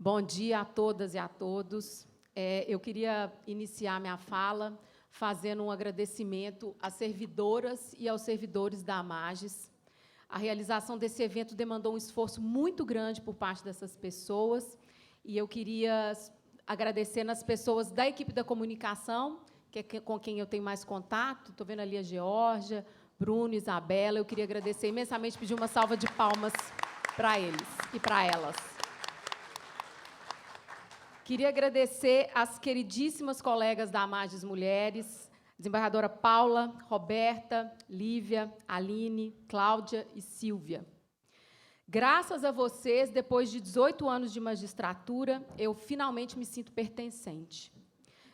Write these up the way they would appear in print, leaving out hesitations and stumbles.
Bom dia a todas e a todos. Eu queria iniciar minha fala fazendo um agradecimento às servidoras e aos servidores da Amages. A realização desse evento demandou um esforço muito grande por parte dessas pessoas, e eu queria agradecer nas pessoas da equipe da comunicação, que é com quem eu tenho mais contato. Estou vendo ali a Geórgia, Bruno, Isabela. Eu queria agradecer imensamente, pedir uma salva de palmas para eles e para elas. Queria agradecer às queridíssimas colegas da Amages Mulheres, desembargadora Paula, Roberta, Lívia, Aline, Cláudia e Silvia. Graças a vocês, depois de 18 anos de magistratura, eu finalmente me sinto pertencente.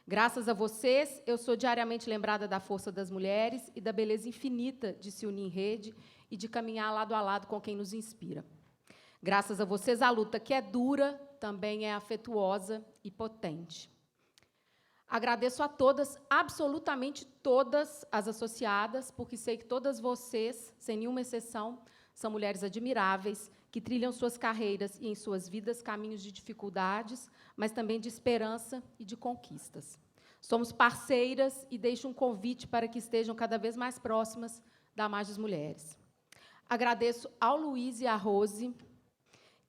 Graças a vocês, eu sou diariamente lembrada da força das mulheres e da beleza infinita de se unir em rede e de caminhar lado a lado com quem nos inspira. Graças a vocês, a luta, que é dura, também é afetuosa e potente. Agradeço a todas, absolutamente todas as associadas, porque sei que todas vocês, sem nenhuma exceção, são mulheres admiráveis, que trilham suas carreiras e em suas vidas caminhos de dificuldades, mas também de esperança e de conquistas. Somos parceiras e deixo um convite para que estejam cada vez mais próximas da Amages Mulheres. Agradeço ao Luiz e à Rose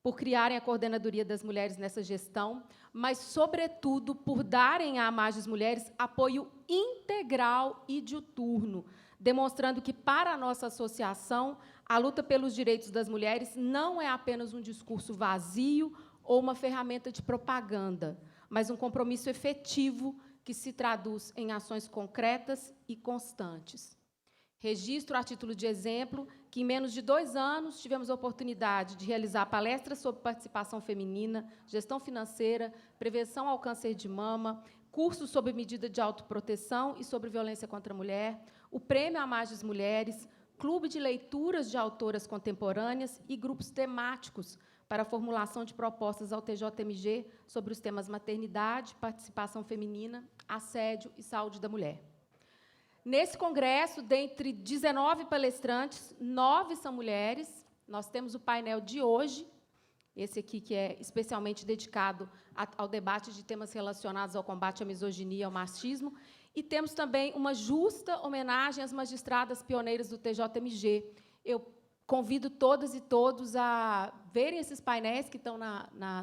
por criarem a Coordenadoria das Mulheres nessa gestão, mas, sobretudo, por darem à Amages Mulheres apoio integral e diuturno, demonstrando que, para a nossa associação, a luta pelos direitos das mulheres não é apenas um discurso vazio ou uma ferramenta de propaganda, mas um compromisso efetivo que se traduz em ações concretas e constantes. Registro, a título de exemplo, que, em menos de 2 anos, tivemos a oportunidade de realizar palestras sobre participação feminina, gestão financeira, prevenção ao câncer de mama, cursos sobre medida de autoproteção e sobre violência contra a mulher, o Prêmio Amages Mulheres, clube de leituras de autoras contemporâneas e grupos temáticos para a formulação de propostas ao TJMG sobre os temas maternidade, participação feminina, assédio e saúde da mulher. Nesse congresso, dentre 19 palestrantes, 9 são mulheres. Nós temos o painel de hoje, esse aqui que é especialmente dedicado ao debate de temas relacionados ao combate à misoginia e ao machismo, e temos também uma justa homenagem às magistradas pioneiras do TJMG. Eu convido todas e todos a verem esses painéis que estão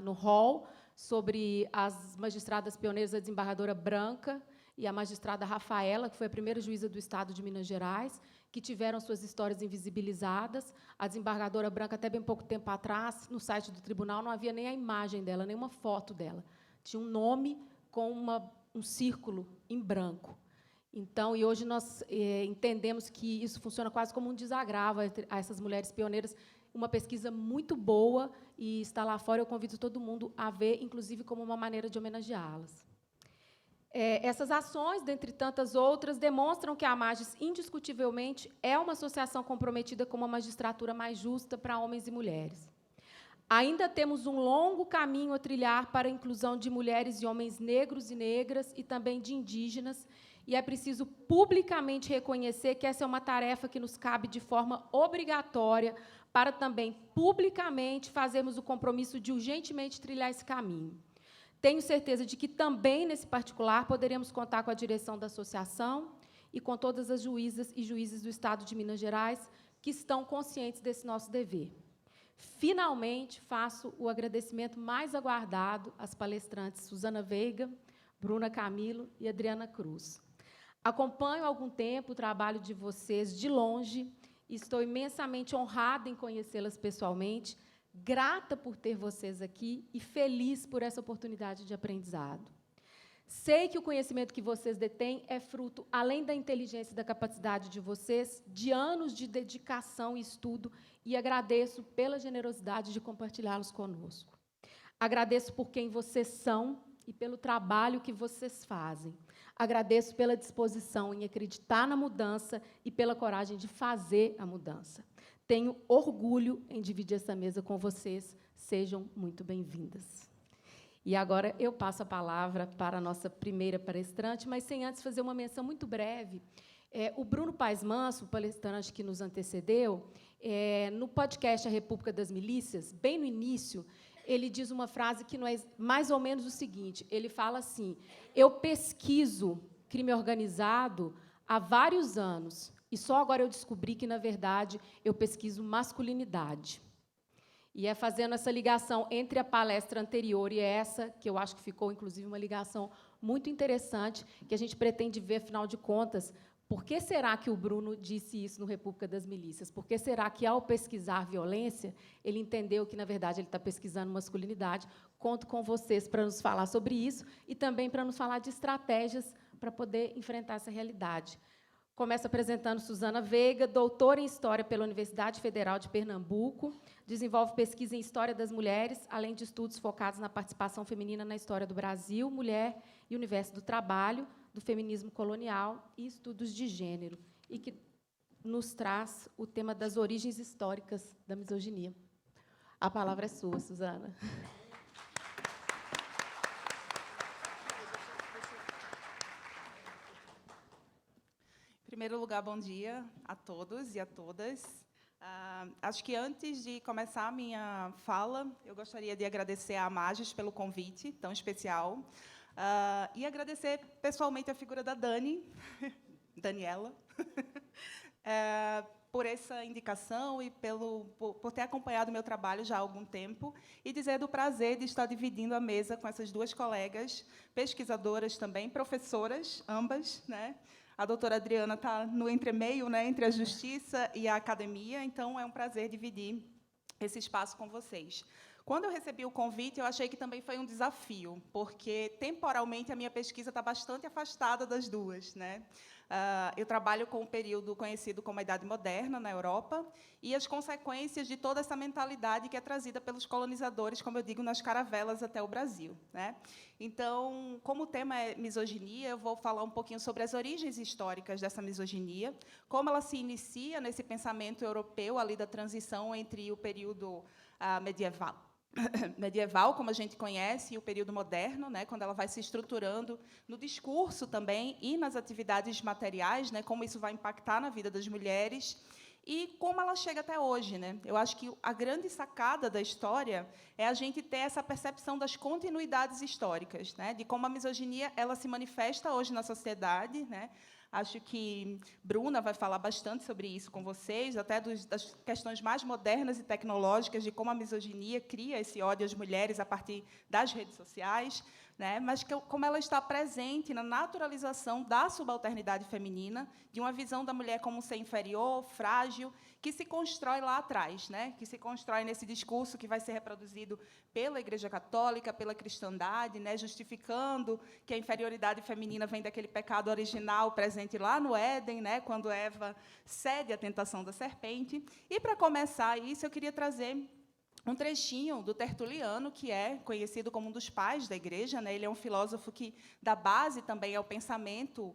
no hall sobre as magistradas pioneiras, a desembargadora Branca e a magistrada Rafaela, que foi a primeira juíza do Estado de Minas Gerais, que tiveram suas histórias invisibilizadas. A desembargadora Branca, até bem pouco tempo atrás, no site do tribunal, não havia nem a imagem dela, nem uma foto dela. Tinha um nome com um círculo em branco. Então, e hoje nós entendemos que isso funciona quase como um desagravo a essas mulheres pioneiras. Uma pesquisa muito boa, e está lá fora, eu convido todo mundo a ver, inclusive como uma maneira de homenageá-las. Essas ações, dentre tantas outras, demonstram que a Amages, indiscutivelmente, é uma associação comprometida com uma magistratura mais justa para homens e mulheres. Ainda temos um longo caminho a trilhar para a inclusão de mulheres e homens negros e negras e também de indígenas, e é preciso publicamente reconhecer que essa é uma tarefa que nos cabe de forma obrigatória para também, publicamente, fazermos o compromisso de urgentemente trilhar esse caminho. Tenho certeza de que também, nesse particular, poderemos contar com a direção da associação e com todas as juízas e juízes do Estado de Minas Gerais que estão conscientes desse nosso dever. Finalmente, faço o agradecimento mais aguardado às palestrantes Suzana Veiga, Bruna Camilo e Adriana Cruz. Acompanho há algum tempo o trabalho de vocês de longe e estou imensamente honrada em conhecê-las pessoalmente, grata por ter vocês aqui e feliz por essa oportunidade de aprendizado. Sei que o conhecimento que vocês detêm é fruto, além da inteligência e da capacidade de vocês, de anos de dedicação e estudo, e agradeço pela generosidade de compartilhá-los conosco. Agradeço por quem vocês são e pelo trabalho que vocês fazem. Agradeço pela disposição em acreditar na mudança e pela coragem de fazer a mudança. Tenho orgulho em dividir essa mesa com vocês. Sejam muito bem-vindas. E agora eu passo a palavra para a nossa primeira palestrante, mas sem antes fazer uma menção muito breve. O Bruno Paes Manso, o palestrante que nos antecedeu, no podcast A República das Milícias, bem no início, ele diz uma frase que não é mais ou menos o seguinte, ele fala assim, eu pesquiso crime organizado há vários anos, e só agora eu descobri que, na verdade, eu pesquiso masculinidade. E é fazendo essa ligação entre a palestra anterior e essa, que eu acho que ficou, inclusive, uma ligação muito interessante, que a gente pretende ver, afinal de contas, por que será que o Bruno disse isso no República das Milícias? Por que será que, ao pesquisar violência, ele entendeu que, na verdade, ele está pesquisando masculinidade? Conto com vocês para nos falar sobre isso e também para nos falar de estratégias para poder enfrentar essa realidade. Começo apresentando Suzana Veiga, doutora em História pela Universidade Federal de Pernambuco, desenvolve pesquisa em História das Mulheres, além de estudos focados na participação feminina na história do Brasil, mulher e universo do trabalho, do feminismo colonial e estudos de gênero, e que nos traz o tema das origens históricas da misoginia. A palavra é sua, Suzana. Em primeiro lugar, bom dia a todos e a todas. Acho que, antes de começar a minha fala, eu gostaria de agradecer à Amages pelo convite tão especial e agradecer pessoalmente a figura da Dani, Daniela, por essa indicação e por ter acompanhado o meu trabalho já há algum tempo, e dizer do prazer de estar dividindo a mesa com essas duas colegas, pesquisadoras também, professoras, ambas, né? A doutora Adriana está no entremeio, né, entre a justiça e a academia, então é um prazer dividir esse espaço com vocês. Quando eu recebi o convite, eu achei que também foi um desafio, porque, temporalmente, a minha pesquisa está bastante afastada das duas, né? Eu trabalho com um período conhecido como a Idade Moderna, na Europa, e as consequências de toda essa mentalidade que é trazida pelos colonizadores, como eu digo, nas caravelas até o Brasil, né? Então, como o tema é misoginia, eu vou falar um pouquinho sobre as origens históricas dessa misoginia, como ela se inicia nesse pensamento europeu, ali da transição entre o período medieval, como a gente conhece, e o período moderno, né, quando ela vai se estruturando no discurso também e nas atividades materiais, né, como isso vai impactar na vida das mulheres e como ela chega até hoje, né? Eu acho que a grande sacada da história é a gente ter essa percepção das continuidades históricas, né, de como a misoginia ela se manifesta hoje na sociedade, né? Acho que Bruna vai falar bastante sobre isso com vocês, até das questões mais modernas e tecnológicas, de como a misoginia cria esse ódio às mulheres a partir das redes sociais, né? Mas como ela está presente na naturalização da subalternidade feminina, de uma visão da mulher como um ser inferior, frágil, que se constrói lá atrás, né? Que se constrói nesse discurso que vai ser reproduzido pela Igreja Católica, pela cristandade, né? Justificando que a inferioridade feminina vem daquele pecado original presente lá no Éden, né? Quando Eva cede à tentação da serpente. E, para começar isso, eu queria trazer um trechinho do Tertuliano, que é conhecido como um dos pais da Igreja, né? Ele é um filósofo que dá base também ao pensamento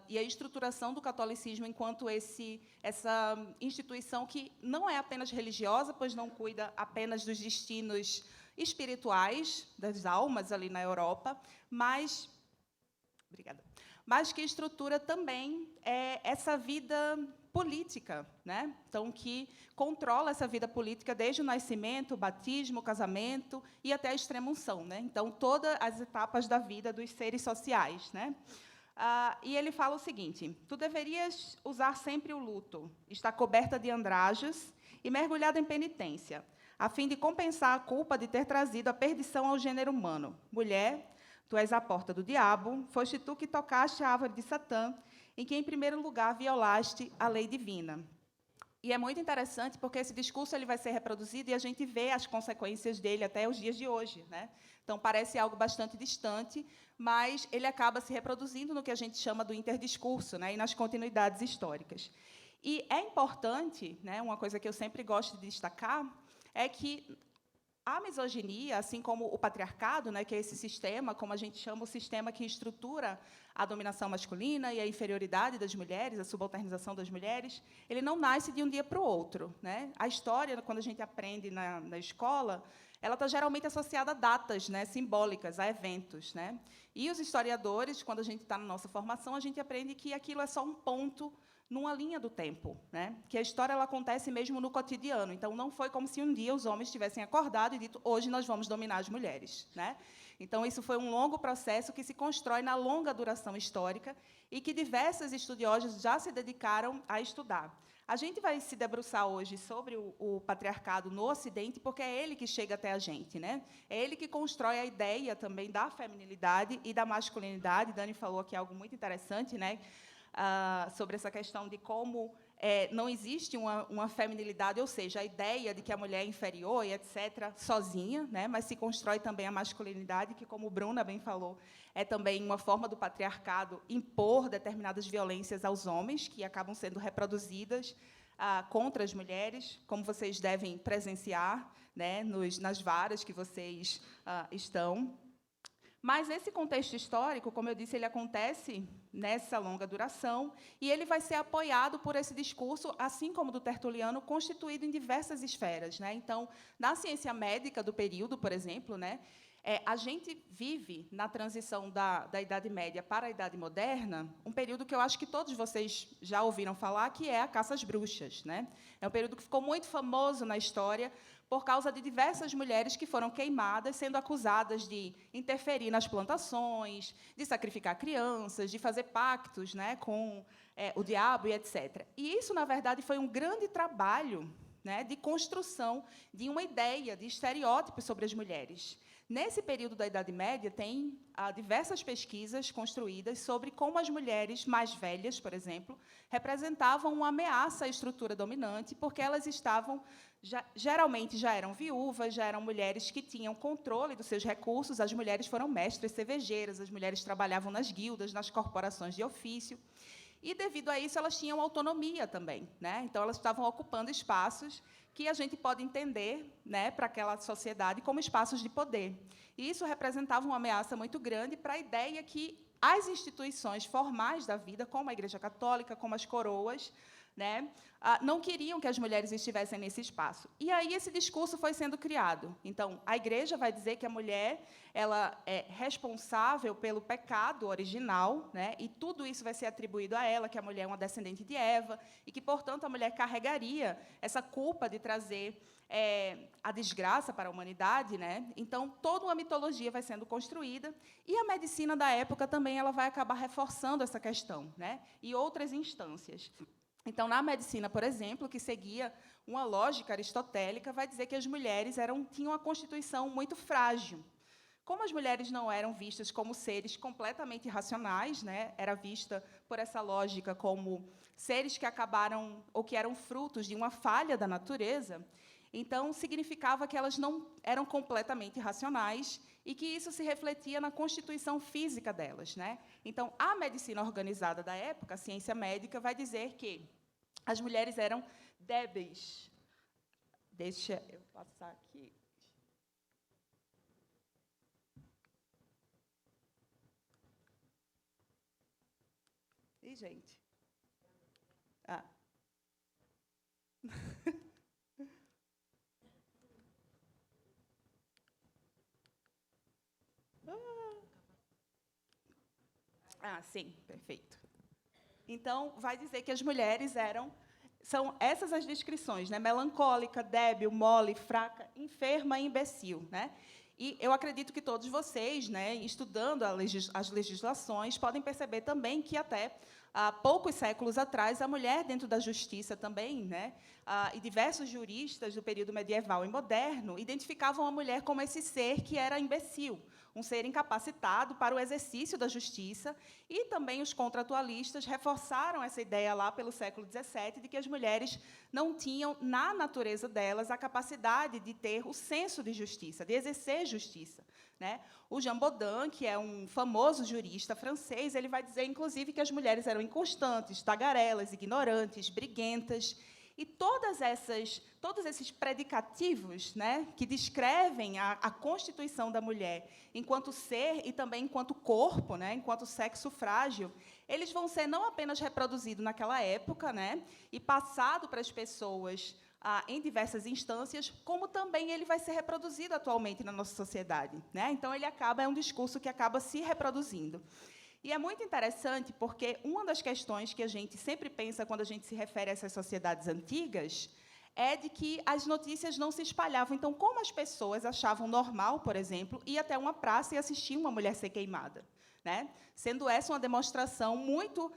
e à estruturação do catolicismo enquanto essa instituição que não é apenas religiosa, pois não cuida apenas dos destinos espirituais das almas ali na Europa, mas que estrutura também essa vida política, né? Então, que controla essa vida política desde o nascimento, o batismo, o casamento e até a extrema-unção, né? Então, todas as etapas da vida dos seres sociais, né? E ele fala o seguinte: tu deverias usar sempre o luto, estar coberta de andrajos e mergulhada em penitência, a fim de compensar a culpa de ter trazido a perdição ao gênero humano. Mulher, tu és a porta do diabo, foste tu que tocaste a árvore de Satã, em que, em primeiro lugar, violaste a lei divina. E é muito interessante, porque esse discurso ele vai ser reproduzido e a gente vê as consequências dele até os dias de hoje, né? Então, parece algo bastante distante, mas ele acaba se reproduzindo no que a gente chama do interdiscurso, né? E nas continuidades históricas. E é importante, né, uma coisa que eu sempre gosto de destacar, é que a misoginia, assim como o patriarcado, né, que é esse sistema, como a gente chama o sistema que estrutura a dominação masculina e a inferioridade das mulheres, a subalternização das mulheres, ele não nasce de um dia para o outro, né? A história, quando a gente aprende na escola, ela está geralmente associada a datas, né, simbólicas, a eventos, né? E os historiadores, quando a gente está na nossa formação, a gente aprende que aquilo é só um ponto numa linha do tempo, né? Que a história ela acontece mesmo no cotidiano. Então, não foi como se um dia os homens tivessem acordado e dito, hoje nós vamos dominar as mulheres, né? Então, isso foi um longo processo que se constrói na longa duração histórica e que diversos estudiosos já se dedicaram a estudar. A gente vai se debruçar hoje sobre o patriarcado no Ocidente, porque é ele que chega até a gente, né? É ele que constrói a ideia também da feminilidade e da masculinidade. Dani falou aqui algo muito interessante, né? Sobre essa questão de como não existe uma feminilidade, ou seja, a ideia de que a mulher é inferior e etc., sozinha, né? Mas se constrói também a masculinidade, que, como Bruna bem falou, é também uma forma do patriarcado impor determinadas violências aos homens, que acabam sendo reproduzidas contra as mulheres, como vocês devem presenciar, né? Nas varas que vocês estão. Mas esse contexto histórico, como eu disse, ele acontece nessa longa duração e ele vai ser apoiado por esse discurso, assim como do Tertuliano, constituído em diversas esferas, né? Então, na ciência médica do período, por exemplo, né, a gente vive na transição da Idade Média para a Idade Moderna, um período que eu acho que todos vocês já ouviram falar, que é a caça às bruxas, né? É um período que ficou muito famoso na história por causa de diversas mulheres que foram queimadas, sendo acusadas de interferir nas plantações, de sacrificar crianças, de fazer pactos, né, com o diabo e etc. E isso, na verdade, foi um grande trabalho, né, de construção de uma ideia, de estereótipos sobre as mulheres. Nesse período da Idade Média, tem diversas pesquisas construídas sobre como as mulheres mais velhas, por exemplo, representavam uma ameaça à estrutura dominante, porque elas estavam, geralmente, já eram viúvas, já eram mulheres que tinham controle dos seus recursos, as mulheres foram mestres cervejeiras, as mulheres trabalhavam nas guildas, nas corporações de ofício, e, devido a isso, elas tinham autonomia também, né? Então, elas estavam ocupando espaços que a gente pode entender, né, para aquela sociedade como espaços de poder. E isso representava uma ameaça muito grande para a ideia que as instituições formais da vida, como a Igreja Católica, como as coroas, né, não queriam que as mulheres estivessem nesse espaço. E aí esse discurso foi sendo criado. Então, a Igreja vai dizer que a mulher ela é responsável pelo pecado original, né, e tudo isso vai ser atribuído a ela, que a mulher é uma descendente de Eva, e que, portanto, a mulher carregaria essa culpa de trazer a desgraça para a humanidade, né? Então, toda uma mitologia vai sendo construída, e a medicina da época também ela vai acabar reforçando essa questão, né? E outras instâncias. Então, na medicina, por exemplo, que seguia uma lógica aristotélica, vai dizer que as mulheres tinham uma constituição muito frágil. Como as mulheres não eram vistas como seres completamente racionais, né, era vista, por essa lógica, como seres que acabaram, ou que eram frutos de uma falha da natureza, então, significava que elas não eram completamente racionais e que isso se refletia na constituição física delas, né? Então, a medicina organizada da época, a ciência médica, vai dizer que as mulheres eram débeis. Deixa eu passar aqui. Ih, gente. Sim, perfeito. Então, vai dizer que as mulheres são essas as descrições, né? Melancólica, débil, mole, fraca, enferma e imbecil, né? E eu acredito que todos vocês, né, estudando as legislações, podem perceber também que até há poucos séculos atrás a mulher dentro da justiça também, né, e diversos juristas do período medieval e moderno identificavam a mulher como esse ser que era imbecil, um ser incapacitado para o exercício da justiça, e também os contratualistas reforçaram essa ideia lá pelo século XVII de que as mulheres não tinham, na natureza delas, a capacidade de ter o senso de justiça, de exercer justiça, né? O Jean Bodin, que é um famoso jurista francês, ele vai dizer, inclusive, que as mulheres eram inconstantes, tagarelas, ignorantes, briguentas, e todos esses predicativos, né, que descrevem a constituição da mulher enquanto ser e também enquanto corpo, né, enquanto sexo frágil, eles vão ser não apenas reproduzidos naquela época, né, e passado para as pessoas em diversas instâncias, como também ele vai ser reproduzido atualmente na nossa sociedade, né? Então, ele é um discurso que acaba se reproduzindo. E é muito interessante porque uma das questões que a gente sempre pensa quando a gente se refere a essas sociedades antigas é de que as notícias não se espalhavam. Então, como as pessoas achavam normal, por exemplo, ir até uma praça e assistir uma mulher ser queimada, né? Sendo essa uma demonstração muito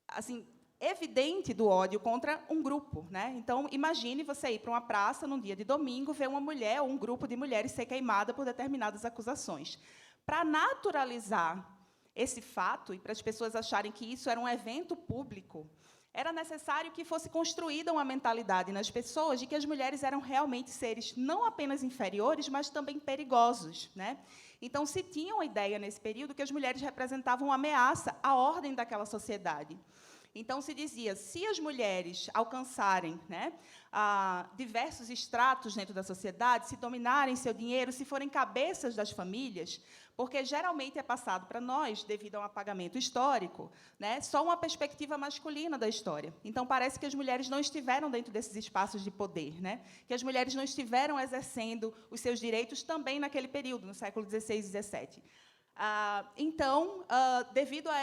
assim, evidente do ódio contra um grupo, né? Então, imagine você ir para uma praça num dia de domingo, ver uma mulher ou um grupo de mulheres ser queimada por determinadas acusações. Para naturalizar esse fato e para as pessoas acharem que isso era um evento público, era necessário que fosse construída uma mentalidade nas pessoas de que as mulheres eram realmente seres não apenas inferiores, mas também perigosos, né? Então, se tinha uma ideia nesse período que as mulheres representavam uma ameaça à ordem daquela sociedade. Então, se dizia, se as mulheres alcançarem, né, diversos estratos dentro da sociedade, se dominarem seu dinheiro, se forem cabeças das famílias, porque geralmente é passado para nós, devido a um apagamento histórico, né, só uma perspectiva masculina da história. Então, parece que as mulheres não estiveram dentro desses espaços de poder, né, que as mulheres não estiveram exercendo os seus direitos também naquele período, no século XVI e XVII. Então, devido a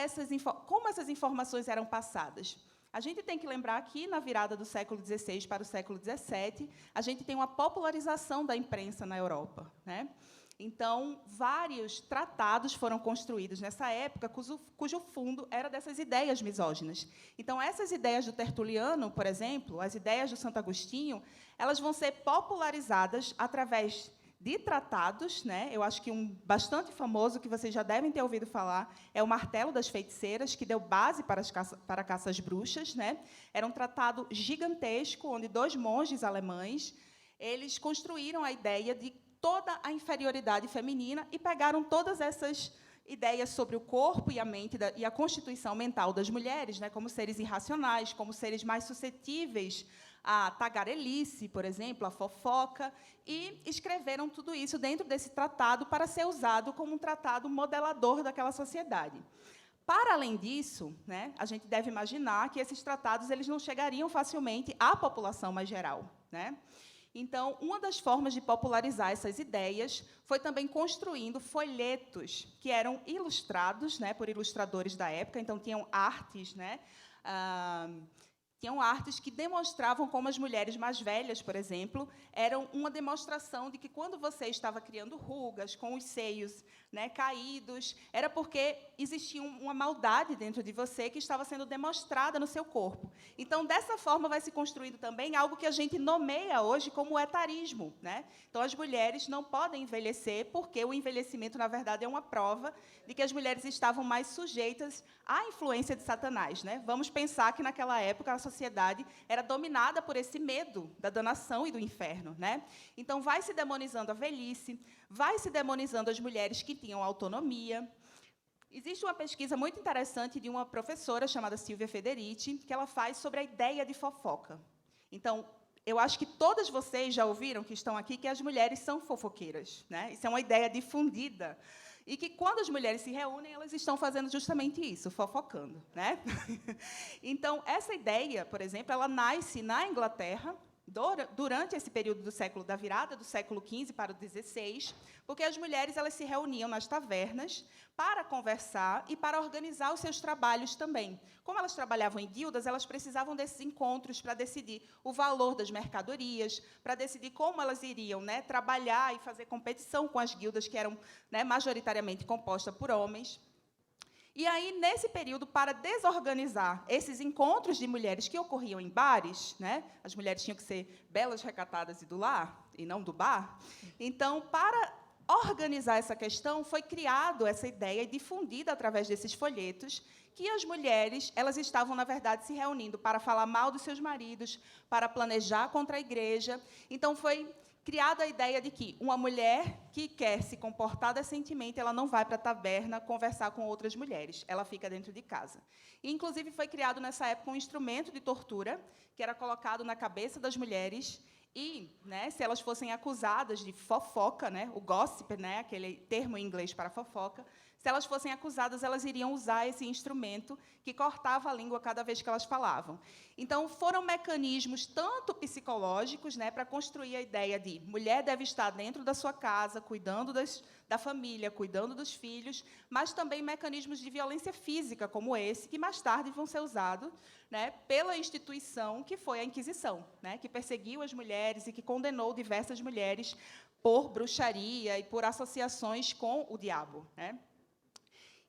como essas informações eram passadas? A gente tem que lembrar que, na virada do século XVI para o século XVII, a gente tem uma popularização da imprensa na Europa, né? Então, vários tratados foram construídos nessa época, cujo fundo era dessas ideias misóginas. Então, essas ideias do Tertuliano, por exemplo, as ideias do Santo Agostinho, elas vão ser popularizadas através de tratados, né? Eu acho que um bastante famoso, que vocês já devem ter ouvido falar, é o Martelo das Feiticeiras, que deu base para a caça às bruxas, né? Era um tratado gigantesco, onde 2 monges alemães eles construíram a ideia de toda a inferioridade feminina e pegaram todas essas ideias sobre o corpo e a mente e a constituição mental das mulheres, né? Como seres irracionais, como seres mais suscetíveis a tagarelice, por exemplo, a fofoca, e escreveram tudo isso dentro desse tratado para ser usado como um tratado modelador daquela sociedade. Para além disso, né, a gente deve imaginar que esses tratados eles não chegariam facilmente à população mais geral, né? Então, uma das formas de popularizar essas ideias foi também construindo folhetos que eram ilustrados, né, por ilustradores da época. Então, tinham artes, né, tinham artes que demonstravam como as mulheres mais velhas, por exemplo, eram uma demonstração de que, quando você estava criando rugas, com os seios, né, caídos, era porque existia uma maldade dentro de você que estava sendo demonstrada no seu corpo. Então, dessa forma, vai se construindo também algo que a gente nomeia hoje como etarismo, né? Então, as mulheres não podem envelhecer, porque o envelhecimento, na verdade, é uma prova de que as mulheres estavam mais sujeitas à influência de Satanás, né? Vamos pensar que, naquela época, a sociedade era dominada por esse medo da danação e do inferno, né? Então, vai se demonizando a velhice, vai se demonizando as mulheres que tinham autonomia. Existe uma pesquisa muito interessante de uma professora chamada Silvia Federici, que ela faz sobre a ideia de fofoca. Então, eu acho que todas vocês já ouviram, que estão aqui, que as mulheres são fofoqueiras, né? Isso é uma ideia difundida. E que, quando as mulheres se reúnem, elas estão fazendo justamente isso, fofocando, né? Então, essa ideia, por exemplo, ela nasce na Inglaterra, durante esse período da virada do século XV para o XVI, porque as mulheres elas se reuniam nas tavernas para conversar e para organizar os seus trabalhos também. Como elas trabalhavam em guildas, elas precisavam desses encontros para decidir o valor das mercadorias, para decidir como elas iriam, né, trabalhar e fazer competição com as guildas, que eram, né, majoritariamente compostas por homens. E aí, nesse período, para desorganizar esses encontros de mulheres que ocorriam em bares, né, as mulheres tinham que ser belas, recatadas e do lar, e não do bar. Então, para organizar essa questão, foi criado essa ideia e difundida através desses folhetos, que as mulheres elas estavam, na verdade, se reunindo para falar mal dos seus maridos, para planejar contra a igreja. Então, foi criada a ideia de que uma mulher que quer se comportar decentemente, ela não vai para a taberna conversar com outras mulheres, ela fica dentro de casa. E, inclusive, foi criado, nessa época, um instrumento de tortura, que era colocado na cabeça das mulheres, E, né, se elas fossem acusadas de fofoca, né, o gossip, né, aquele termo em inglês para fofoca, se elas fossem acusadas, elas iriam usar esse instrumento que cortava a língua cada vez que elas falavam. Então, foram mecanismos tanto psicológicos, né, para construir a ideia de mulher deve estar dentro da sua casa, cuidando da família, cuidando dos filhos, mas também mecanismos de violência física, como esse, que mais tarde vão ser usados, né, pela instituição que foi a Inquisição, né, que perseguiu as mulheres e que condenou diversas mulheres por bruxaria e por associações com o diabo, né.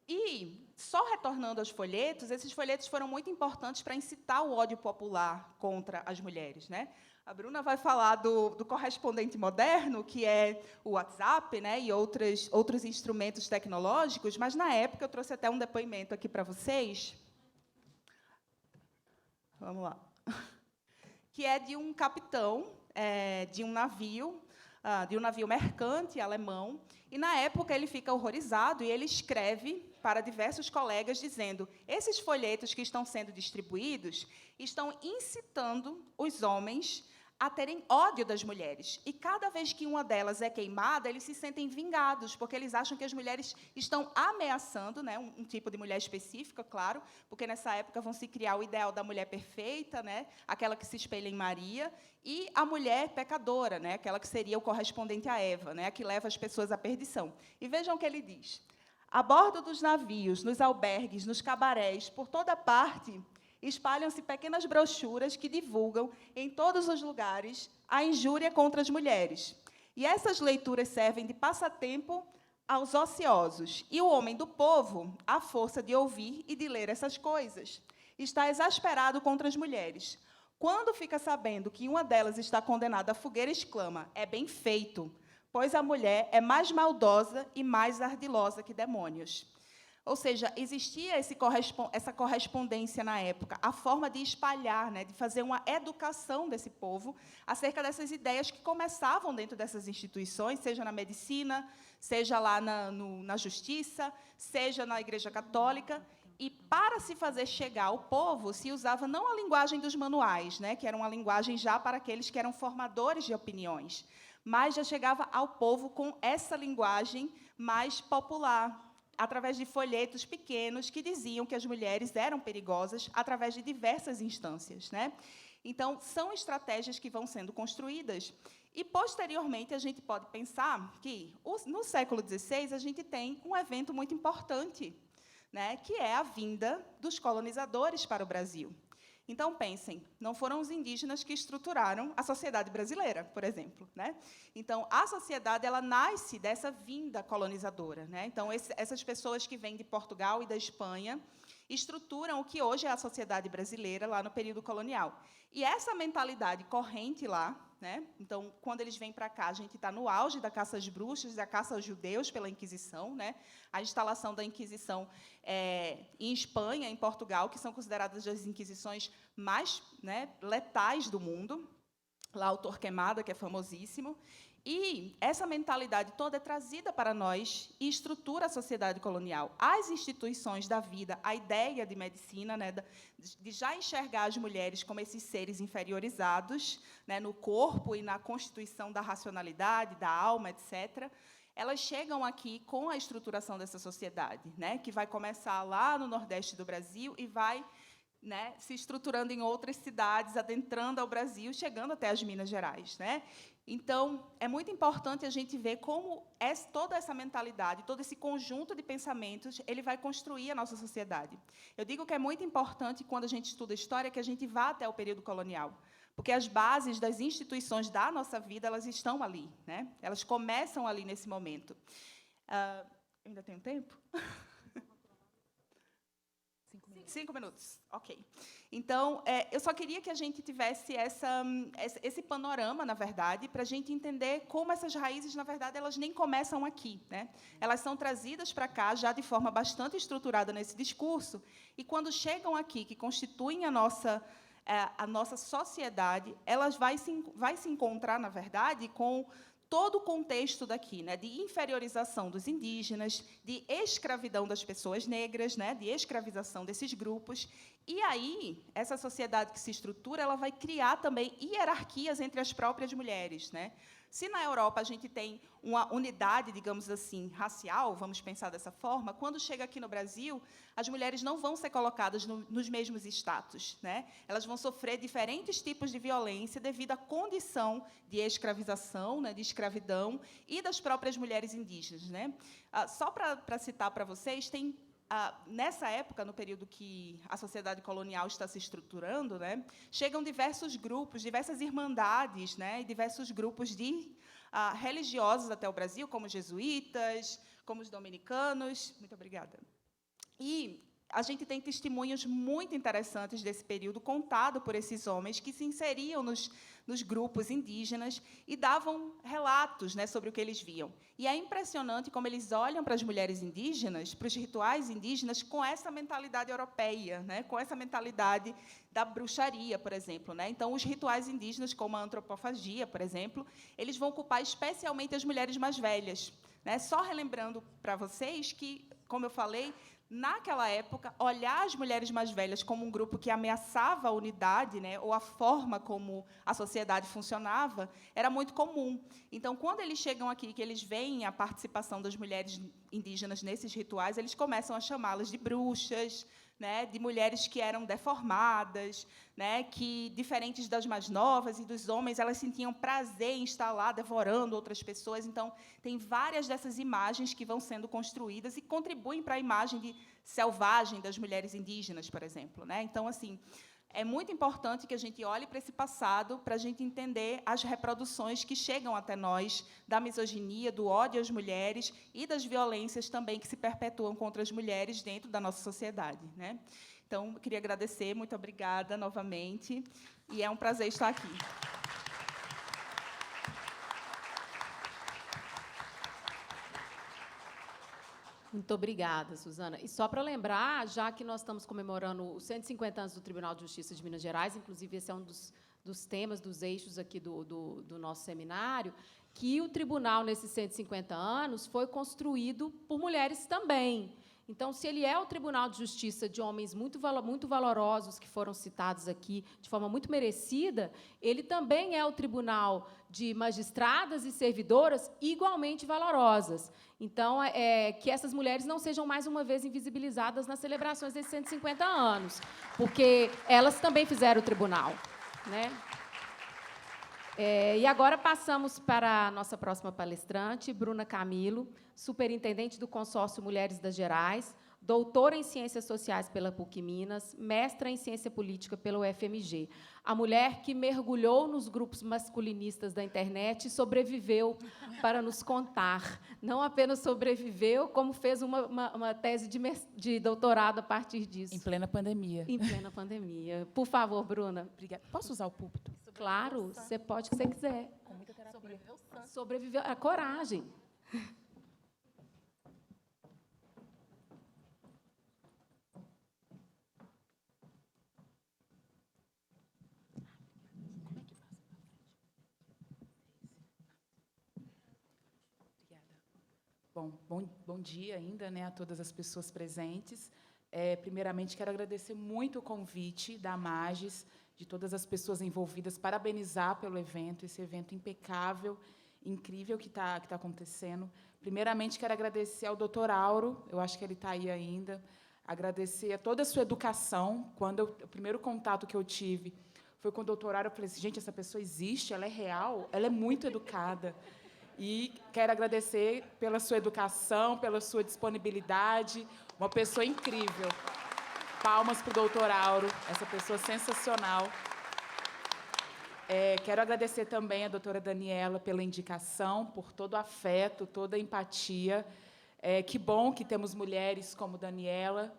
E, só retornando aos folhetos, esses folhetos foram muito importantes para incitar o ódio popular contra as mulheres, né? A Bruna vai falar do correspondente moderno, que é o WhatsApp, né, e outros instrumentos tecnológicos, mas, na época, eu trouxe até um depoimento aqui para vocês. Vamos lá. Que é de um capitão de um navio mercante alemão, e, na época, ele fica horrorizado e ele escreve para diversos colegas, dizendo: esses folhetos que estão sendo distribuídos estão incitando os homens a terem ódio das mulheres. E, cada vez que uma delas é queimada, eles se sentem vingados, porque eles acham que as mulheres estão ameaçando, né, um tipo de mulher específica, claro, porque, nessa época, vão se criar o ideal da mulher perfeita, né, aquela que se espelha em Maria, e a mulher pecadora, né, aquela que seria o correspondente a Eva, né, a que leva as pessoas à perdição. E vejam o que ele diz. A bordo dos navios, nos albergues, nos cabarés, por toda parte, espalham-se pequenas brochuras que divulgam, em todos os lugares, a injúria contra as mulheres. E essas leituras servem de passatempo aos ociosos. E o homem do povo, à força de ouvir e de ler essas coisas, está exasperado contra as mulheres. Quando fica sabendo que uma delas está condenada à fogueira, exclama: é bem feito, pois a mulher é mais maldosa e mais ardilosa que demônios. Ou seja, existia essa correspondência na época, a forma de espalhar, né, de fazer uma educação desse povo acerca dessas ideias que começavam dentro dessas instituições, seja na medicina, seja lá na justiça, seja na Igreja Católica. E, para se fazer chegar ao povo, se usava não a linguagem dos manuais, né, que era uma linguagem já para aqueles que eram formadores de opiniões, mas já chegava ao povo com essa linguagem mais popular, através de folhetos pequenos que diziam que as mulheres eram perigosas, através de diversas instâncias, né? Então, são estratégias que vão sendo construídas. E, posteriormente, a gente pode pensar que, no século XVI, a gente tem um evento muito importante, né, que é a vinda dos colonizadores para o Brasil. Então, pensem, não foram os indígenas que estruturaram a sociedade brasileira, por exemplo, né? Então, a sociedade ela nasce dessa vinda colonizadora, né? Então, essas pessoas que vêm de Portugal e da Espanha estruturam o que hoje é a sociedade brasileira, lá no período colonial. E essa mentalidade corrente lá, né? Então, quando eles vêm para cá, a gente está no auge da caça às bruxas, da caça aos judeus pela Inquisição, né? A instalação da Inquisição em Espanha, em Portugal, que são consideradas as inquisições mais, né, letais do mundo. Lá o Torquemada, que é famosíssimo. E essa mentalidade toda é trazida para nós e estrutura a sociedade colonial. As instituições da vida, a ideia de medicina, né, de já enxergar as mulheres como esses seres inferiorizados, né, no corpo e na constituição da racionalidade, da alma, etc., elas chegam aqui com a estruturação dessa sociedade, né, que vai começar lá no Nordeste do Brasil e vai, né, se estruturando em outras cidades, adentrando ao Brasil, chegando até as Minas Gerais, né? Então, é muito importante a gente ver como toda essa mentalidade, todo esse conjunto de pensamentos, ele vai construir a nossa sociedade. Eu digo que é muito importante, quando a gente estuda história, que a gente vá até o período colonial, porque as bases das instituições da nossa vida, elas estão ali, né? Elas começam ali nesse momento. Ainda tenho tempo? 5 minutos, ok. Então, eu só queria que a gente tivesse esse panorama, na verdade, para a gente entender como essas raízes, na verdade, elas nem começam aqui, né? Elas são trazidas para cá já de forma bastante estruturada nesse discurso, e, quando chegam aqui, que constituem a nossa sociedade, elas vai se encontrar, na verdade, com todo o contexto daqui, né, de inferiorização dos indígenas, de escravidão das pessoas negras, né, de escravização desses grupos. E aí, essa sociedade que se estrutura, ela vai criar também hierarquias entre as próprias mulheres, né? Se na Europa a gente tem uma unidade, digamos assim, racial, vamos pensar dessa forma, quando chega aqui no Brasil, as mulheres não vão ser colocadas nos mesmos status, né? Elas vão sofrer diferentes tipos de violência devido à condição de escravização, né, de escravidão, e das próprias mulheres indígenas, né? Só para citar para vocês, tem nessa época, no período que a sociedade colonial está se estruturando, né, chegam diversos grupos, diversas irmandades, né, e diversos grupos de religiosos até o Brasil, como os jesuítas, como os dominicanos. Muito obrigada. E a gente tem testemunhos muito interessantes desse período, contado por esses homens que se inseriam nos grupos indígenas e davam relatos, né, sobre o que eles viam. E é impressionante como eles olham para as mulheres indígenas, para os rituais indígenas, com essa mentalidade europeia, né, com essa mentalidade da bruxaria, por exemplo, né? Então, os rituais indígenas, como a antropofagia, por exemplo, eles vão ocupar especialmente as mulheres mais velhas, né? Só relembrando para vocês que, como eu falei, naquela época, olhar as mulheres mais velhas como um grupo que ameaçava a unidade, né, ou a forma como a sociedade funcionava, era muito comum. Então, quando eles chegam aqui, que eles veem a participação das mulheres indígenas nesses rituais, eles começam a chamá-las de bruxas, né, de mulheres que eram deformadas, né, que, diferentes das mais novas e dos homens, elas sentiam prazer em estar lá devorando outras pessoas. Então, tem várias dessas imagens que vão sendo construídas e contribuem para a imagem selvagem das mulheres indígenas, por exemplo, né? Então, assim, é muito importante que a gente olhe para esse passado para a gente entender as reproduções que chegam até nós da misoginia, do ódio às mulheres e das violências também que se perpetuam contra as mulheres dentro da nossa sociedade, né? Então, eu queria agradecer, muito obrigada novamente, e é um prazer estar aqui. Muito obrigada, Suzana. E só para lembrar, já que nós estamos comemorando os 150 anos do Tribunal de Justiça de Minas Gerais, inclusive esse é um dos temas, dos eixos aqui do nosso seminário, que o tribunal, nesses 150 anos, foi construído por mulheres também. Então, se ele é o Tribunal de Justiça de homens muito valorosos, que foram citados aqui de forma muito merecida, ele também é o tribunal de magistradas e servidoras igualmente valorosas. Então, que essas mulheres não sejam, mais uma vez, invisibilizadas nas celebrações desses 150 anos, porque elas também fizeram o tribunal, né? E agora passamos para a nossa próxima palestrante, Bruna Camilo, superintendente do Consórcio Mulheres das Gerais, doutora em Ciências Sociais pela PUC Minas, mestra em Ciência Política pela UFMG. A mulher que mergulhou nos grupos masculinistas da internet e sobreviveu para nos contar. Não apenas sobreviveu, como fez uma tese de doutorado a partir disso. Em plena pandemia. Em plena pandemia. Por favor, Bruna. Obrigada. Posso usar o púlpito? Claro, você pode o que você quiser. Com muita terapia. Sobreviveu sangue. Sobreviveu. A coragem. Bom dia ainda, né, a todas as pessoas presentes. Primeiramente, quero agradecer muito o convite da Magis, de todas as pessoas envolvidas, parabenizar pelo evento, esse evento impecável, incrível que está acontecendo. Primeiramente, quero agradecer ao doutor Auro, eu acho que ele está aí ainda, agradecer a toda a sua educação. O primeiro contato que eu tive foi com o doutor Auro, eu falei assim, gente, essa pessoa existe, ela é real, ela é muito educada. E quero agradecer pela sua educação, pela sua disponibilidade, uma pessoa incrível. Palmas para o doutor Auro, essa pessoa sensacional. Quero agradecer também a doutora Daniela pela indicação, por todo o afeto, toda a empatia. Que bom que temos mulheres como Daniela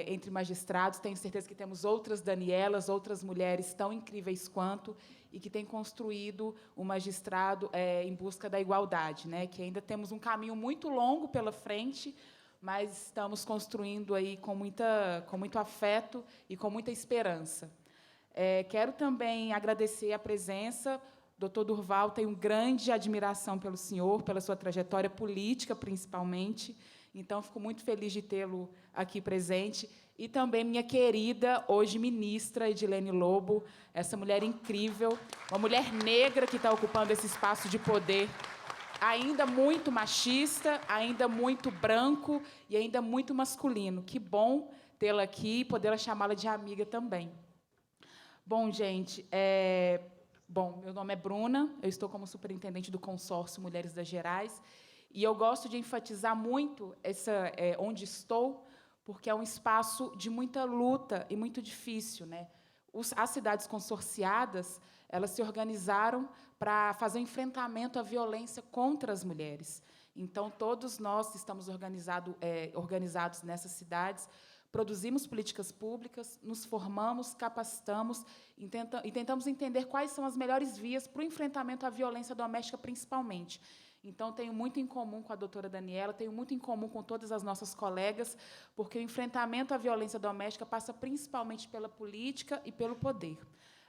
entre magistrados. Tenho certeza que temos outras Danielas, outras mulheres tão incríveis quanto, e que têm construído o magistrado em busca da igualdade, né? Que ainda temos um caminho muito longo pela frente, mas estamos construindo aí com muito afeto e com muita esperança. Quero também agradecer a presença Dr. Durval, tenho grande admiração pelo senhor, pela sua trajetória política, principalmente. Então, fico muito feliz de tê-lo aqui presente. E também minha querida, hoje ministra, Edilene Lobo, essa mulher incrível, uma mulher negra que está ocupando esse espaço de poder, ainda muito machista, ainda muito branco e ainda muito masculino. Que bom tê-la aqui e poder chamá-la de amiga também. Bom, gente, meu nome é Bruna, eu estou como superintendente do consórcio Mulheres das Gerais, e eu gosto de enfatizar muito onde estou, porque é um espaço de muita luta e muito difícil, né? As cidades consorciadas, elas se organizaram para fazer um enfrentamento à violência contra as mulheres. Então, todos nós estamos organizados nessas cidades, produzimos políticas públicas, nos formamos, capacitamos e tentamos entender quais são as melhores vias para o enfrentamento à violência doméstica, principalmente. Então, tenho muito em comum com a doutora Daniela, tenho muito em comum com todas as nossas colegas, porque o enfrentamento à violência doméstica passa principalmente pela política e pelo poder.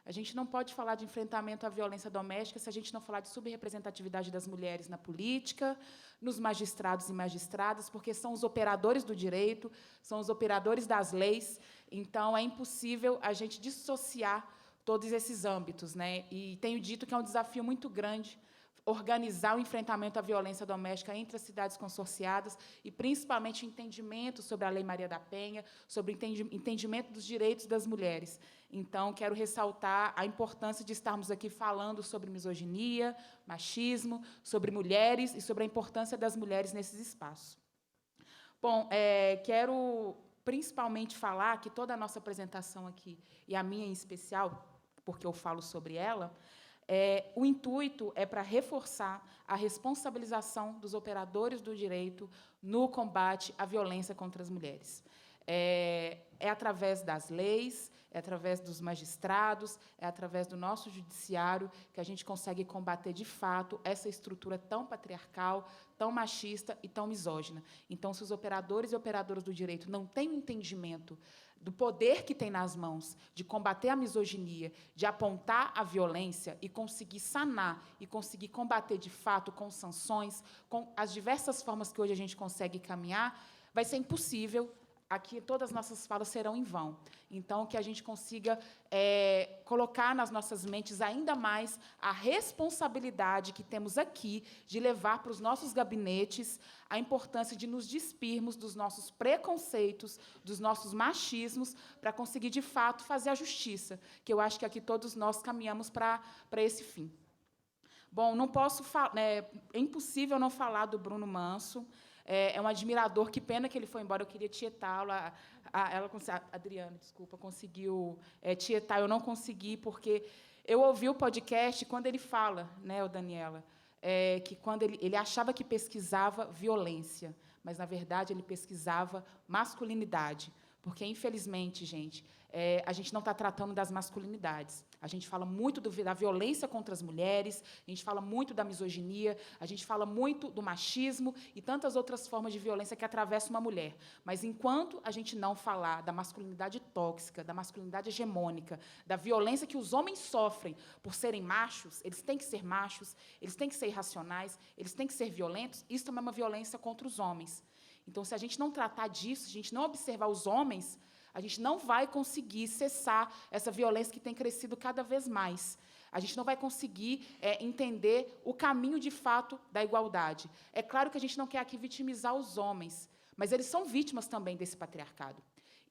A gente não pode falar de enfrentamento à violência doméstica se a gente não falar de subrepresentatividade das mulheres na política, nos magistrados e magistradas, porque são os operadores do direito, são os operadores das leis, então é impossível a gente dissociar todos esses âmbitos, né? E tenho dito que é um desafio muito grande organizar o enfrentamento à violência doméstica entre as cidades consorciadas e, principalmente, o entendimento sobre a Lei Maria da Penha, sobre o entendimento dos direitos das mulheres. Então, quero ressaltar a importância de estarmos aqui falando sobre misoginia, machismo, sobre mulheres e sobre a importância das mulheres nesses espaços. Bom, quero principalmente falar que toda a nossa apresentação aqui, e a minha em especial, porque eu falo sobre ela, o intuito é para reforçar a responsabilização dos operadores do direito no combate à violência contra as mulheres. É através das leis, é através dos magistrados, é através do nosso judiciário que a gente consegue combater, de fato, essa estrutura tão patriarcal, tão machista e tão misógina. Então, se os operadores e operadoras do direito não têm um entendimento do poder que tem nas mãos de combater a misoginia, de apontar a violência e conseguir sanar e conseguir combater, de fato, com sanções, com as diversas formas que hoje a gente consegue caminhar, vai ser impossível. Aqui, todas as nossas falas serão em vão. Então, que a gente consiga colocar nas nossas mentes ainda mais a responsabilidade que temos aqui de levar para os nossos gabinetes a importância de nos despirmos dos nossos preconceitos, dos nossos machismos, para conseguir, de fato, fazer a justiça, que eu acho que aqui todos nós caminhamos para esse fim. Bom, não posso é impossível não falar do Bruno Manso. É um admirador, que pena que ele foi embora, eu queria tietá-lo. A Adriana, desculpa, conseguiu tietar, eu não consegui, porque eu ouvi o podcast quando ele fala, né, Daniela, que quando ele achava que pesquisava violência, mas, na verdade, ele pesquisava masculinidade, porque, infelizmente, gente, a gente não está tratando das masculinidades. A gente fala muito da violência contra as mulheres, a gente fala muito da misoginia, a gente fala muito do machismo e tantas outras formas de violência que atravessam uma mulher. Mas, enquanto a gente não falar da masculinidade tóxica, da masculinidade hegemônica, da violência que os homens sofrem por serem machos, eles têm que ser machos, eles têm que ser irracionais, eles têm que ser violentos, isso também é uma violência contra os homens. Então, se a gente não tratar disso, se a gente não observar os homens, a gente não vai conseguir cessar essa violência que tem crescido cada vez mais. A gente não vai conseguir entender o caminho, de fato, da igualdade. É claro que a gente não quer aqui vitimizar os homens, mas eles são vítimas também desse patriarcado.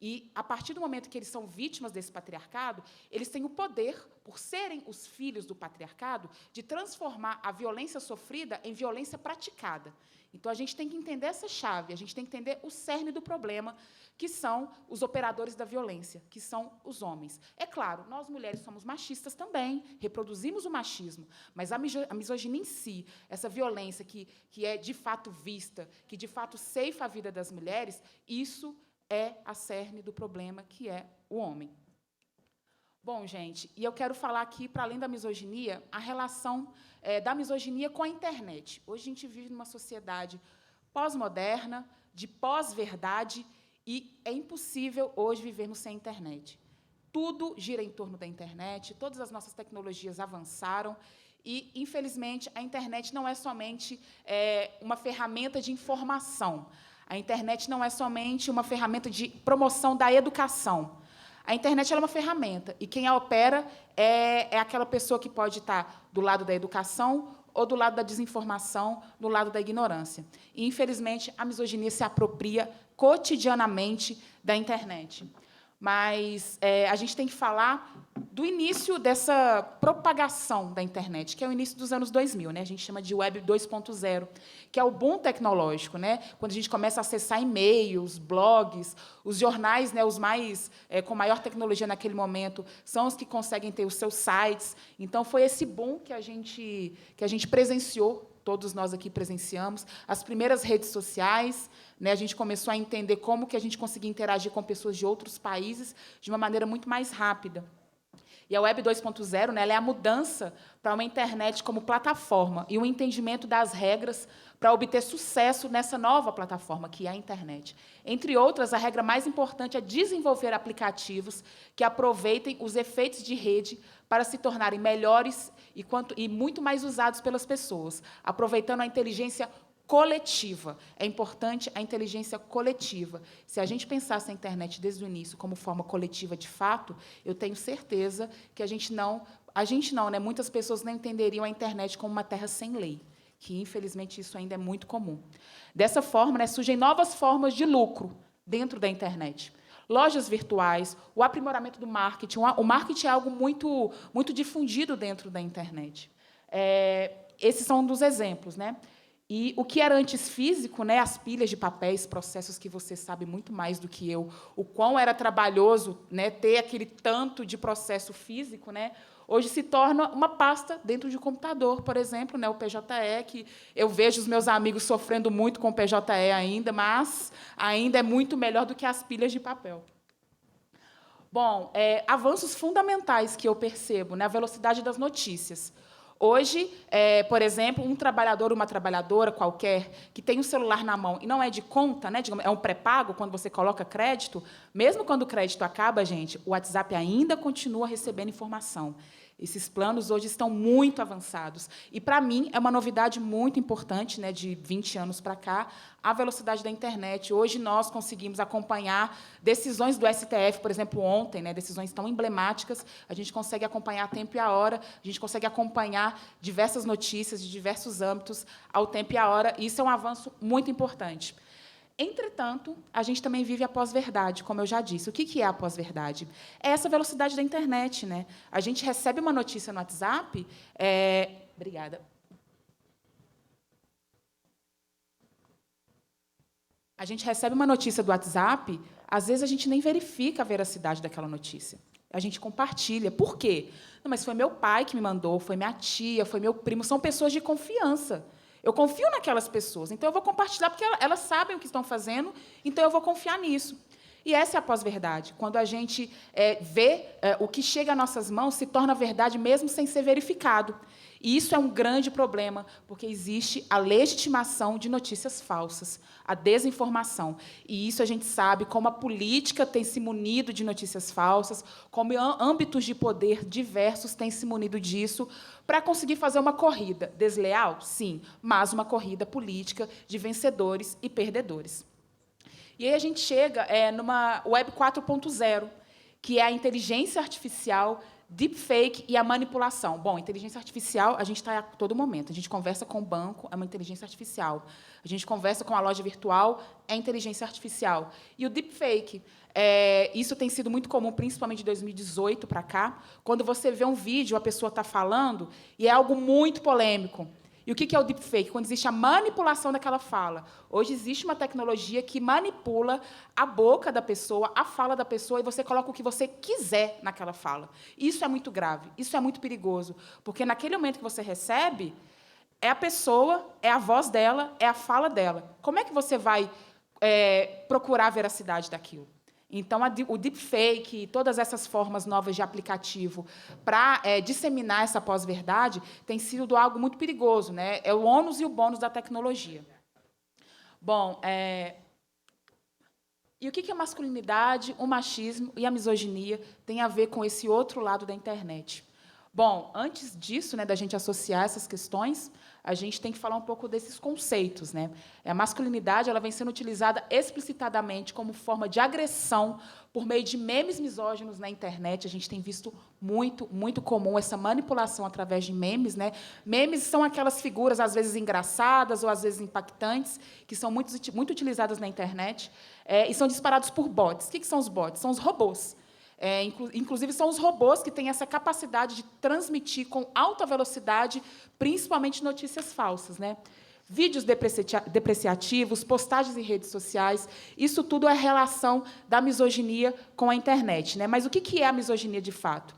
E, a partir do momento que eles são vítimas desse patriarcado, eles têm o poder, por serem os filhos do patriarcado, de transformar a violência sofrida em violência praticada. Então, a gente tem que entender essa chave, a gente tem que entender o cerne do problema, que são os operadores da violência, que são os homens. É claro, nós, mulheres, somos machistas também, reproduzimos o machismo, mas a misoginia em si, essa violência que é, de fato, vista, que, de fato, ceifa a vida das mulheres, isso é a cerne do problema, que é o homem. Bom, gente, e eu quero falar aqui, para além da misoginia, a relação da misoginia com a internet. Hoje a gente vive numa sociedade pós-moderna, de pós-verdade, e é impossível hoje vivermos sem internet. Tudo gira em torno da internet, todas as nossas tecnologias avançaram, E, infelizmente, a internet não é somente uma ferramenta de informação. A internet não é somente uma ferramenta de promoção da educação. A internet ela é uma ferramenta, e quem a opera é aquela pessoa que pode estar do lado da educação ou do lado da desinformação, do lado da ignorância. E, infelizmente, a misoginia se apropria cotidianamente da internet. Mas a gente tem que falar do início dessa propagação da internet, que é o início dos anos 2000, né? A gente chama de Web 2.0, que é o boom tecnológico, né? Quando a gente começa a acessar e-mails, blogs, os jornais, né, os mais com maior tecnologia naquele momento, são os que conseguem ter os seus sites. Então, foi esse boom que a gente presenciou, todos nós aqui presenciamos, as primeiras redes sociais, né, a gente começou a entender como que a gente conseguia interagir com pessoas de outros países de uma maneira muito mais rápida. E a Web 2.0, né, ela é a mudança para uma internet como plataforma e o entendimento das regras para obter sucesso nessa nova plataforma, que é a internet. Entre outras, a regra mais importante é desenvolver aplicativos que aproveitem os efeitos de rede para se tornarem melhores e muito mais usados pelas pessoas, aproveitando a inteligência coletiva. É importante a inteligência coletiva. Se a gente pensasse a internet desde o início como forma coletiva de fato, eu tenho certeza que a gente não, né, muitas pessoas não entenderiam a internet como uma terra sem lei, que, infelizmente, isso ainda é muito comum. Dessa forma, né, surgem novas formas de lucro dentro da internet. Lojas virtuais, o aprimoramento do marketing. O marketing é algo muito, muito difundido dentro da internet. Esses são um dos exemplos, né? E o que era antes físico, né, as pilhas de papéis, processos que você sabe muito mais do que eu, o quão era trabalhoso, né, ter aquele tanto de processo físico, né, hoje se torna uma pasta dentro de um computador, por exemplo, né, o PJE, que eu vejo os meus amigos sofrendo muito com o PJE ainda, mas ainda é muito melhor do que as pilhas de papel. Bom, avanços fundamentais que eu percebo, né, a velocidade das notícias. Hoje, por exemplo, um trabalhador ou uma trabalhadora qualquer que tem um celular na mão e não é de conta, né, digamos, é um pré-pago, quando você coloca crédito, mesmo quando o crédito acaba, gente, o WhatsApp ainda continua recebendo informação. Esses planos hoje estão muito avançados. E, para mim, é uma novidade muito importante, né, de 20 anos para cá, a velocidade da internet. Hoje, nós conseguimos acompanhar decisões do STF, por exemplo, ontem, né, decisões tão emblemáticas, a gente consegue acompanhar a tempo e a hora, a gente consegue acompanhar diversas notícias de diversos âmbitos ao tempo e a hora, e isso é um avanço muito importante. Entretanto, a gente também vive a pós-verdade, como eu já disse. O que é a pós-verdade? É essa velocidade da internet, né? A gente recebe uma notícia no WhatsApp... Obrigada. A gente recebe uma notícia do WhatsApp, às vezes a gente nem verifica a veracidade daquela notícia. A gente compartilha. Por quê? Não, mas foi meu pai que me mandou, foi minha tia, foi meu primo, são pessoas de confiança. Eu confio naquelas pessoas, então eu vou compartilhar, porque elas sabem o que estão fazendo, então eu vou confiar nisso. E essa é a pós-verdade. Quando a gente vê o que chega às nossas mãos, se torna verdade mesmo sem ser verificado. E isso é um grande problema, porque existe a legitimação de notícias falsas, a desinformação. E isso a gente sabe como a política tem se munido de notícias falsas, como âmbitos de poder diversos têm se munido disso, para conseguir fazer uma corrida desleal, sim, mas uma corrida política de vencedores e perdedores. E aí a gente chega numa Web 4.0, que é a inteligência artificial, deepfake e a manipulação. Bom, inteligência artificial, a gente está a todo momento. A gente conversa com o banco, é uma inteligência artificial. A gente conversa com a loja virtual, é inteligência artificial. E o deepfake, isso tem sido muito comum, principalmente de 2018 para cá, quando você vê um vídeo, a pessoa está falando, e é algo muito polêmico. E o que é o deepfake? Quando existe a manipulação daquela fala. Hoje existe uma tecnologia que manipula a boca da pessoa, a fala da pessoa, e você coloca o que você quiser naquela fala. Isso é muito grave, isso é muito perigoso, porque, naquele momento que você recebe, é a pessoa, é a voz dela, é a fala dela. Como é que você vai procurar a veracidade daquilo? Então, o deepfake e todas essas formas novas de aplicativo para disseminar essa pós-verdade tem sido algo muito perigoso, né? É o ônus e o bônus da tecnologia. Bom, e o que a masculinidade, o machismo e a misoginia têm a ver com esse outro lado da internet? Bom, antes disso, né, da gente associar essas questões, a gente tem que falar um pouco desses conceitos, né? A masculinidade, ela vem sendo utilizada explicitadamente como forma de agressão por meio de memes misóginos na internet. A gente tem visto muito comum essa manipulação através de memes, né? Memes são aquelas figuras, às vezes engraçadas ou às vezes impactantes, que são muito utilizadas na internet, e são disparados por bots. O que são os bots? São os robôs. Inclusive, são os robôs que têm essa capacidade de transmitir com alta velocidade, principalmente notícias falsas, né? Vídeos depreciativos, postagens em redes sociais, isso tudo é relação da misoginia com a internet, né? Mas o que é a misoginia de fato?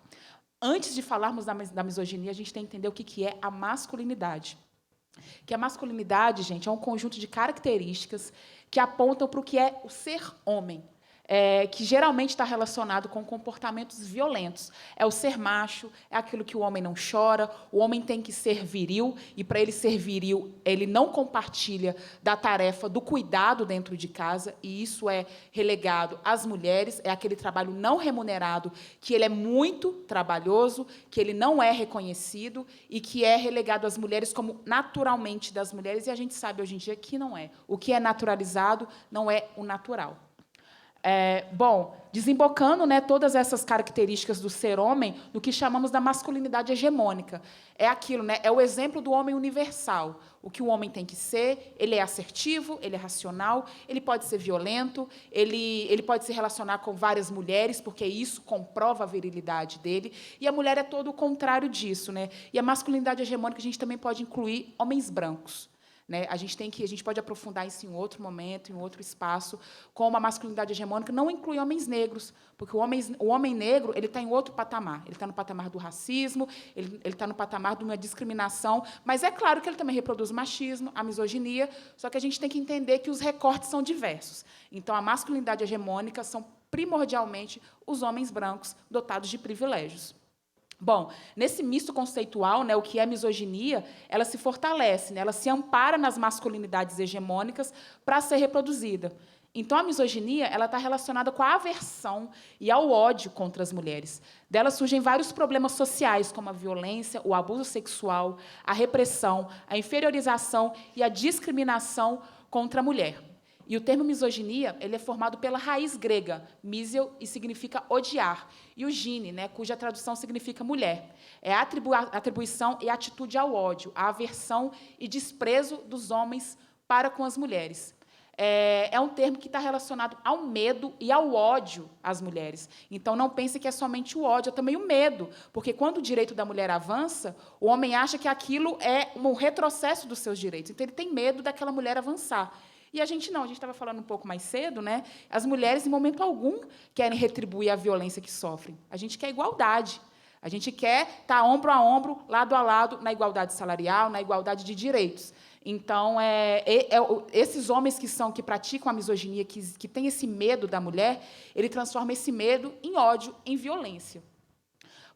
Antes de falarmos da misoginia, a gente tem que entender o que é a masculinidade. Que a masculinidade, gente, é um conjunto de características que apontam para o que é o ser homem. Que geralmente está relacionado com comportamentos violentos. É o ser macho, é aquilo que o homem não chora, o homem tem que ser viril, e, para ele ser viril, ele não compartilha da tarefa do cuidado dentro de casa, e isso é relegado às mulheres, é aquele trabalho não remunerado, que ele é muito trabalhoso, que ele não é reconhecido, e que é relegado às mulheres como naturalmente das mulheres, e a gente sabe hoje em dia que não é. O que é naturalizado não é o natural. Bom, desembocando, né, todas essas características do ser homem no que chamamos da masculinidade hegemônica. É aquilo, né, é o exemplo do homem universal. O que o homem tem que ser, ele é assertivo, ele é racional, ele pode ser violento, ele pode se relacionar com várias mulheres, porque isso comprova a virilidade dele, e a mulher é todo o contrário disso, né? E a masculinidade hegemônica a gente também pode incluir homens brancos. Né? A gente pode aprofundar isso em outro momento, em outro espaço, como a masculinidade hegemônica não inclui homens negros, porque o homem negro ele está em outro patamar. Ele está no patamar do racismo, ele está no patamar de uma discriminação, mas é claro que ele também reproduz o machismo, a misoginia, só que a gente tem que entender que os recortes são diversos. Então, a masculinidade hegemônica são, primordialmente, os homens brancos dotados de privilégios. Bom, nesse misto conceitual, né, o que é misoginia, ela se fortalece, né, ela se ampara nas masculinidades hegemônicas para ser reproduzida. Então, a misoginia ela está relacionada com a aversão e ao ódio contra as mulheres. Dela surgem vários problemas sociais, como a violência, o abuso sexual, a repressão, a inferiorização e a discriminação contra a mulher. E o termo misoginia ele é formado pela raiz grega, misel, e significa odiar, e o gine, né, cuja tradução significa mulher. É a atribuição e atitude ao ódio, a aversão e desprezo dos homens para com as mulheres. É um termo que está relacionado ao medo e ao ódio às mulheres. Então, não pense que é somente o ódio, é também o medo, porque, quando o direito da mulher avança, o homem acha que aquilo é um retrocesso dos seus direitos. Então, ele tem medo daquela mulher avançar. E a gente não, a gente estava falando um pouco mais cedo, né? As mulheres, em momento algum, querem retribuir a violência que sofrem. A gente quer igualdade. A gente quer estar ombro a ombro, lado a lado, na igualdade salarial, na igualdade de direitos. Então, esses homens que praticam a misoginia, que têm esse medo da mulher, ele transforma esse medo em ódio, em violência.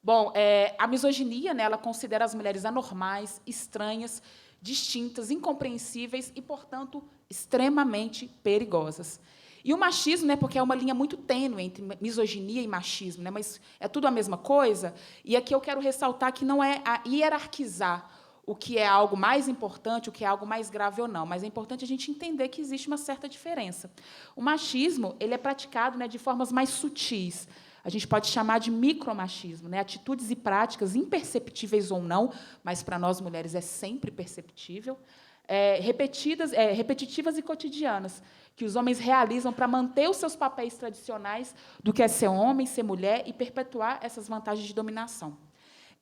Bom, a misoginia, né, ela considera as mulheres anormais, estranhas, distintas, incompreensíveis e, portanto, extremamente perigosas. E o machismo, né, porque é uma linha muito tênue entre misoginia e machismo, né, mas é tudo a mesma coisa, e aqui eu quero ressaltar que não é a hierarquizar o que é algo mais importante, o que é algo mais grave ou não, mas é importante a gente entender que existe uma certa diferença. O machismo ele é praticado, né, de formas mais sutis. A gente pode chamar de micromachismo, né? Atitudes e práticas imperceptíveis ou não, mas para nós mulheres é sempre perceptível, repetitivas e cotidianas, que os homens realizam para manter os seus papéis tradicionais do que é ser homem, ser mulher e perpetuar essas vantagens de dominação.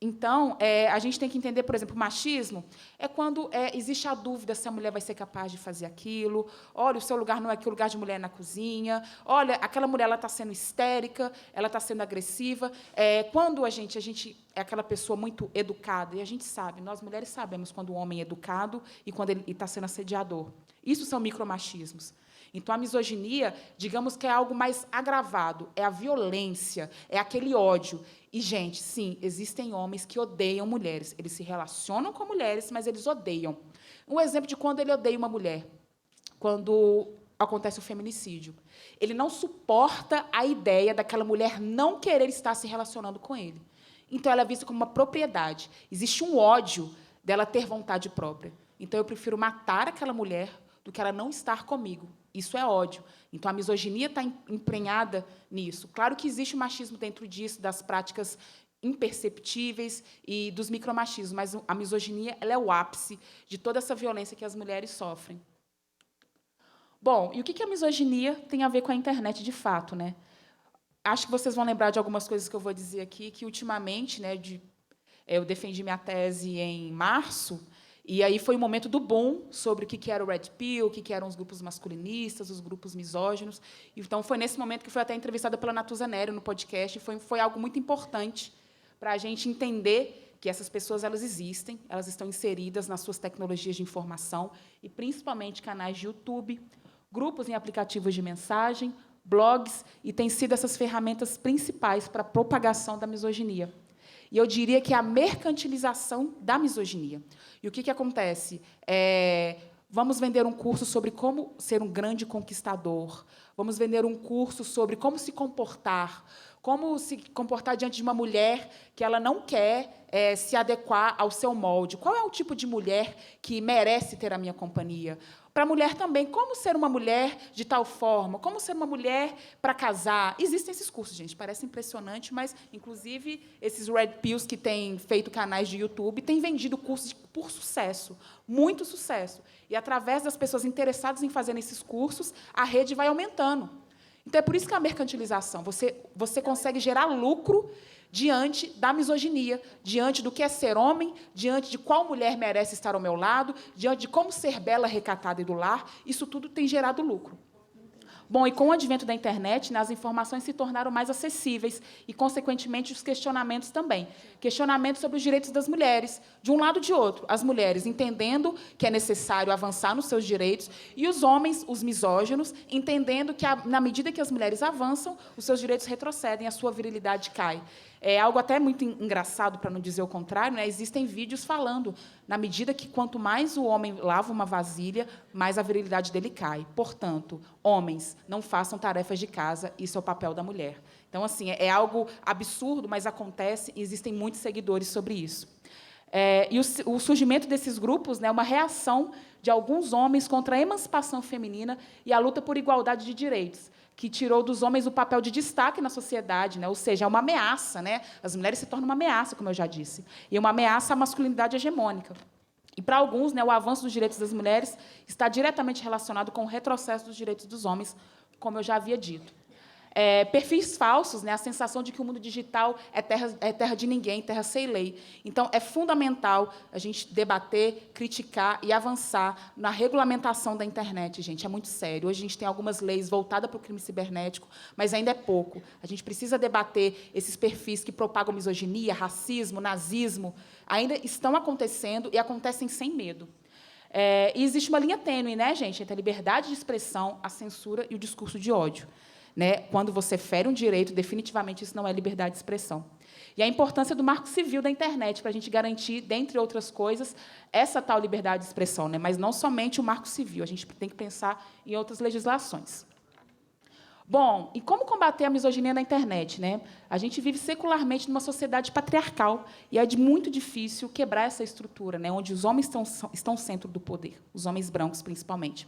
Então, a gente tem que entender, por exemplo, o machismo é quando existe a dúvida se a mulher vai ser capaz de fazer aquilo. Olha, o seu lugar não é aqui, o lugar de mulher é na cozinha. Olha, aquela mulher está sendo histérica, ela está sendo agressiva. Quando a gente é aquela pessoa muito educada, e a gente sabe, nós mulheres sabemos quando o homem é educado e quando ele está sendo assediador. Isso são micromachismos. Então, a misoginia, digamos que é algo mais agravado, é a violência, é aquele ódio. E, gente, sim, existem homens que odeiam mulheres. Eles se relacionam com mulheres, mas eles odeiam. Um exemplo de quando ele odeia uma mulher, quando acontece o feminicídio. Ele não suporta a ideia daquela mulher não querer estar se relacionando com ele. então ela é vista como uma propriedade. Existe um ódio dela ter vontade própria. Então, eu prefiro matar aquela mulher do que ela não estar comigo. Isso é ódio. Então, a misoginia está emprenhada nisso. Claro que existe o machismo dentro disso, das práticas imperceptíveis e dos micromachismos, mas a misoginia ela é o ápice de toda essa violência que as mulheres sofrem. Bom, e o que a misoginia tem a ver com a internet, de fato, né? Acho que vocês vão lembrar de algumas coisas que eu vou dizer aqui, que, ultimamente, né, eu defendi minha tese em março, e aí foi o momento do boom sobre o que era o Red Pill, o que eram os grupos masculinistas, os grupos misóginos. Então, foi nesse momento que fui até entrevistada pela Natuza Neri no podcast, e foi algo muito importante para a gente entender que essas pessoas elas existem, elas estão inseridas nas suas tecnologias de informação, e principalmente canais de YouTube, grupos em aplicativos de mensagem, blogs, e têm sido essas ferramentas principais para a propagação da misoginia. E eu diria que é a mercantilização da misoginia. E o que acontece? Vamos vender um curso sobre como ser um grande conquistador, vamos vender um curso sobre como se comportar diante de uma mulher que ela não quer se adequar ao seu molde. Qual é o tipo de mulher que merece ter a minha companhia? Para a mulher também, como ser uma mulher de tal forma? Como ser uma mulher para casar? Existem esses cursos, gente, parece impressionante, mas, inclusive, esses Red Pills que têm feito canais de YouTube têm vendido cursos por sucesso, muito sucesso. E, através das pessoas interessadas em fazer esses cursos, a rede vai aumentando. Então, é por isso que a mercantilização, você consegue gerar lucro diante da misoginia, diante do que é ser homem, diante de qual mulher merece estar ao meu lado, diante de como ser bela, recatada e do lar. Isso tudo tem gerado lucro. Bom, e com o advento da internet, as informações se tornaram mais acessíveis e, consequentemente, os questionamentos também. Questionamentos sobre os direitos das mulheres, de um lado e de outro. As mulheres entendendo que é necessário avançar nos seus direitos e os homens, os misóginos, entendendo que, na medida que as mulheres avançam, os seus direitos retrocedem, a sua virilidade cai. É algo até muito engraçado, para não dizer o contrário, né? Existem vídeos falando, na medida que quanto mais o homem lava uma vasilha, mais a virilidade dele cai. Portanto, homens, não façam tarefas de casa, isso é o papel da mulher. Então, assim, é algo absurdo, mas acontece, e existem muitos seguidores sobre isso. E o surgimento desses grupos, né, é uma reação de alguns homens contra a emancipação feminina e a luta por igualdade de direitos, que tirou dos homens o papel de destaque na sociedade, né? Ou seja, é uma ameaça, né? As mulheres se tornam uma ameaça, como eu já disse, e uma ameaça à masculinidade hegemônica. E, para alguns, né, o avanço dos direitos das mulheres está diretamente relacionado com o retrocesso dos direitos dos homens, como eu já havia dito. Perfis falsos, né, a sensação de que o mundo digital é terra de ninguém, terra sem lei. Então, é fundamental a gente debater, criticar e avançar na regulamentação da internet, gente. É muito sério. Hoje a gente tem algumas leis voltadas para o crime cibernético, mas ainda é pouco. A gente precisa debater esses perfis que propagam misoginia, racismo, nazismo. Ainda estão acontecendo e acontecem sem medo. E existe uma linha tênue, né, gente, entre a liberdade de expressão, a censura e o discurso de ódio. Né? Quando você fere um direito, definitivamente isso não é liberdade de expressão. E a importância do marco civil da internet para a gente garantir, dentre outras coisas, essa tal liberdade de expressão, né? Mas não somente o marco civil, a gente tem que pensar em outras legislações. Bom, e como combater a misoginia na internet, né? A gente vive secularmente numa sociedade patriarcal e é muito difícil quebrar essa estrutura, né? Onde os homens estão no centro do poder, os homens brancos, principalmente.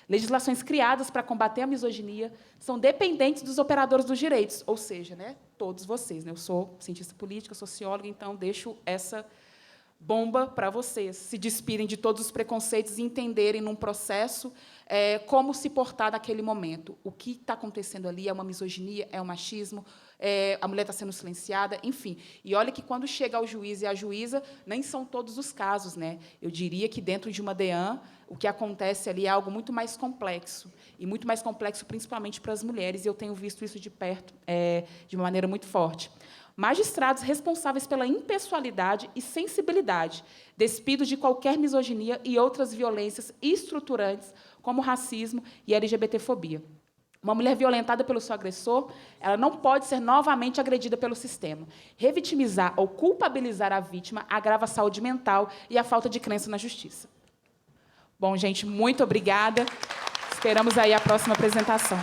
Legislações criadas para combater a misoginia são dependentes dos operadores dos direitos, ou seja, né, todos vocês. Né? Eu sou cientista política, socióloga, então deixo essa bomba para vocês se despirem de todos os preconceitos e entenderem, num processo, como se portar naquele momento. O que está acontecendo ali é uma misoginia, é um machismo, a mulher está sendo silenciada, enfim. E olha que, quando chega ao juiz e à juíza, nem são todos os casos. Né? Eu diria que, dentro de uma DEAN, o que acontece ali é algo muito mais complexo, e muito mais complexo principalmente para as mulheres, e eu tenho visto isso de perto, de uma maneira muito forte. Magistrados responsáveis pela impessoalidade e sensibilidade, despidos de qualquer misoginia e outras violências estruturantes, como racismo e LGBTfobia. Uma mulher violentada pelo seu agressor, ela não pode ser novamente agredida pelo sistema. Revitimizar ou culpabilizar a vítima agrava a saúde mental e a falta de crença na justiça. Bom, gente, muito obrigada. Esperamos aí a próxima apresentação.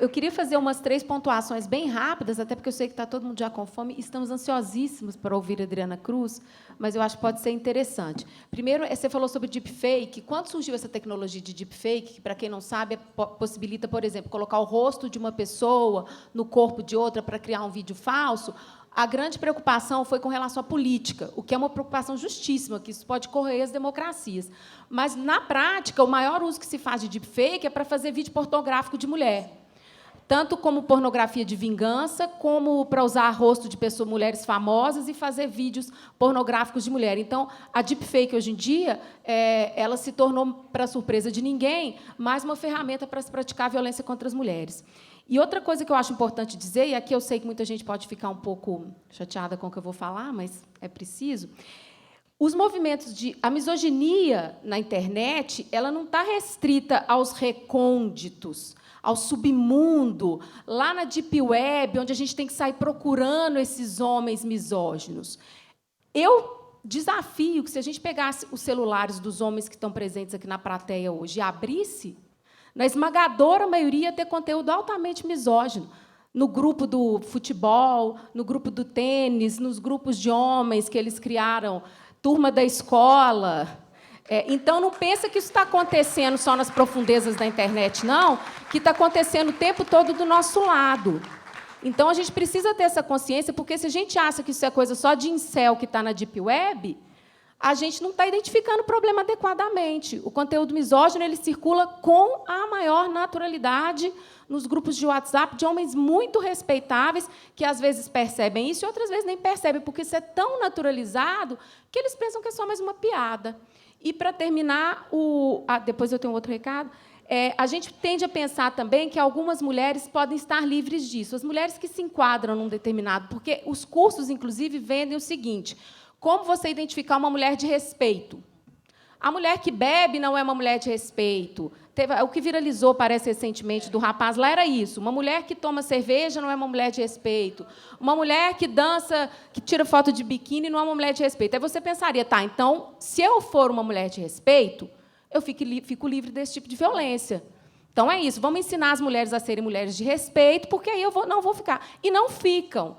Eu queria fazer umas 3 pontuações bem rápidas, até porque eu sei que está todo mundo já com fome. Estamos ansiosíssimos para ouvir a Adriana Cruz, mas eu acho que pode ser interessante. Primeiro, você falou sobre deepfake. Quando surgiu essa tecnologia de deepfake, que, para quem não sabe, possibilita, por exemplo, colocar o rosto de uma pessoa no corpo de outra para criar um vídeo falso, a grande preocupação foi com relação à política, o que é uma preocupação justíssima, que isso pode corroer as democracias. Mas, na prática, o maior uso que se faz de deepfake é para fazer vídeo pornográfico de mulher. Tanto como pornografia de vingança, como para usar rosto de pessoas, mulheres famosas, e fazer vídeos pornográficos de mulher. Então, a deepfake, hoje em dia, ela se tornou, para surpresa de ninguém, mais uma ferramenta para se praticar violência contra as mulheres. E outra coisa que eu acho importante dizer, e aqui eu sei que muita gente pode ficar um pouco chateada com o que eu vou falar, mas é preciso, os movimentos a misoginia na internet, ela não está restrita aos recônditos, ao submundo, lá na deep web, onde a gente tem que sair procurando esses homens misóginos. Eu desafio que, se a gente pegasse os celulares dos homens que estão presentes aqui na plateia hoje e abrisse, na esmagadora maioria, ter conteúdo altamente misógino. No grupo do futebol, no grupo do tênis, nos grupos de homens que eles criaram, turma da escola. Então, não pensa que isso está acontecendo só nas profundezas da internet, não, que está acontecendo o tempo todo do nosso lado. Então, a gente precisa ter essa consciência, porque, se a gente acha que isso é coisa só de incel que está na deep web, a gente não está identificando o problema adequadamente. O conteúdo misógino ele circula com a maior naturalidade nos grupos de WhatsApp de homens muito respeitáveis, que, às vezes, percebem isso e, outras vezes, nem percebem, porque isso é tão naturalizado que eles pensam que é só mais uma piada. E, para terminar, depois eu tenho outro recado, a gente tende a pensar também que algumas mulheres podem estar livres disso. As mulheres que se enquadram num determinado... Porque os cursos, inclusive, vendem o seguinte: como você identificar uma mulher de respeito? A mulher que bebe não é uma mulher de respeito. O que viralizou, parece, recentemente, do rapaz lá era isso. Uma mulher que toma cerveja não é uma mulher de respeito. Uma mulher que dança, que tira foto de biquíni, não é uma mulher de respeito. Aí você pensaria, tá, então, se eu for uma mulher de respeito, eu fico livre desse tipo de violência. Então, é isso. Vamos ensinar as mulheres a serem mulheres de respeito, porque aí eu não vou ficar. E não ficam.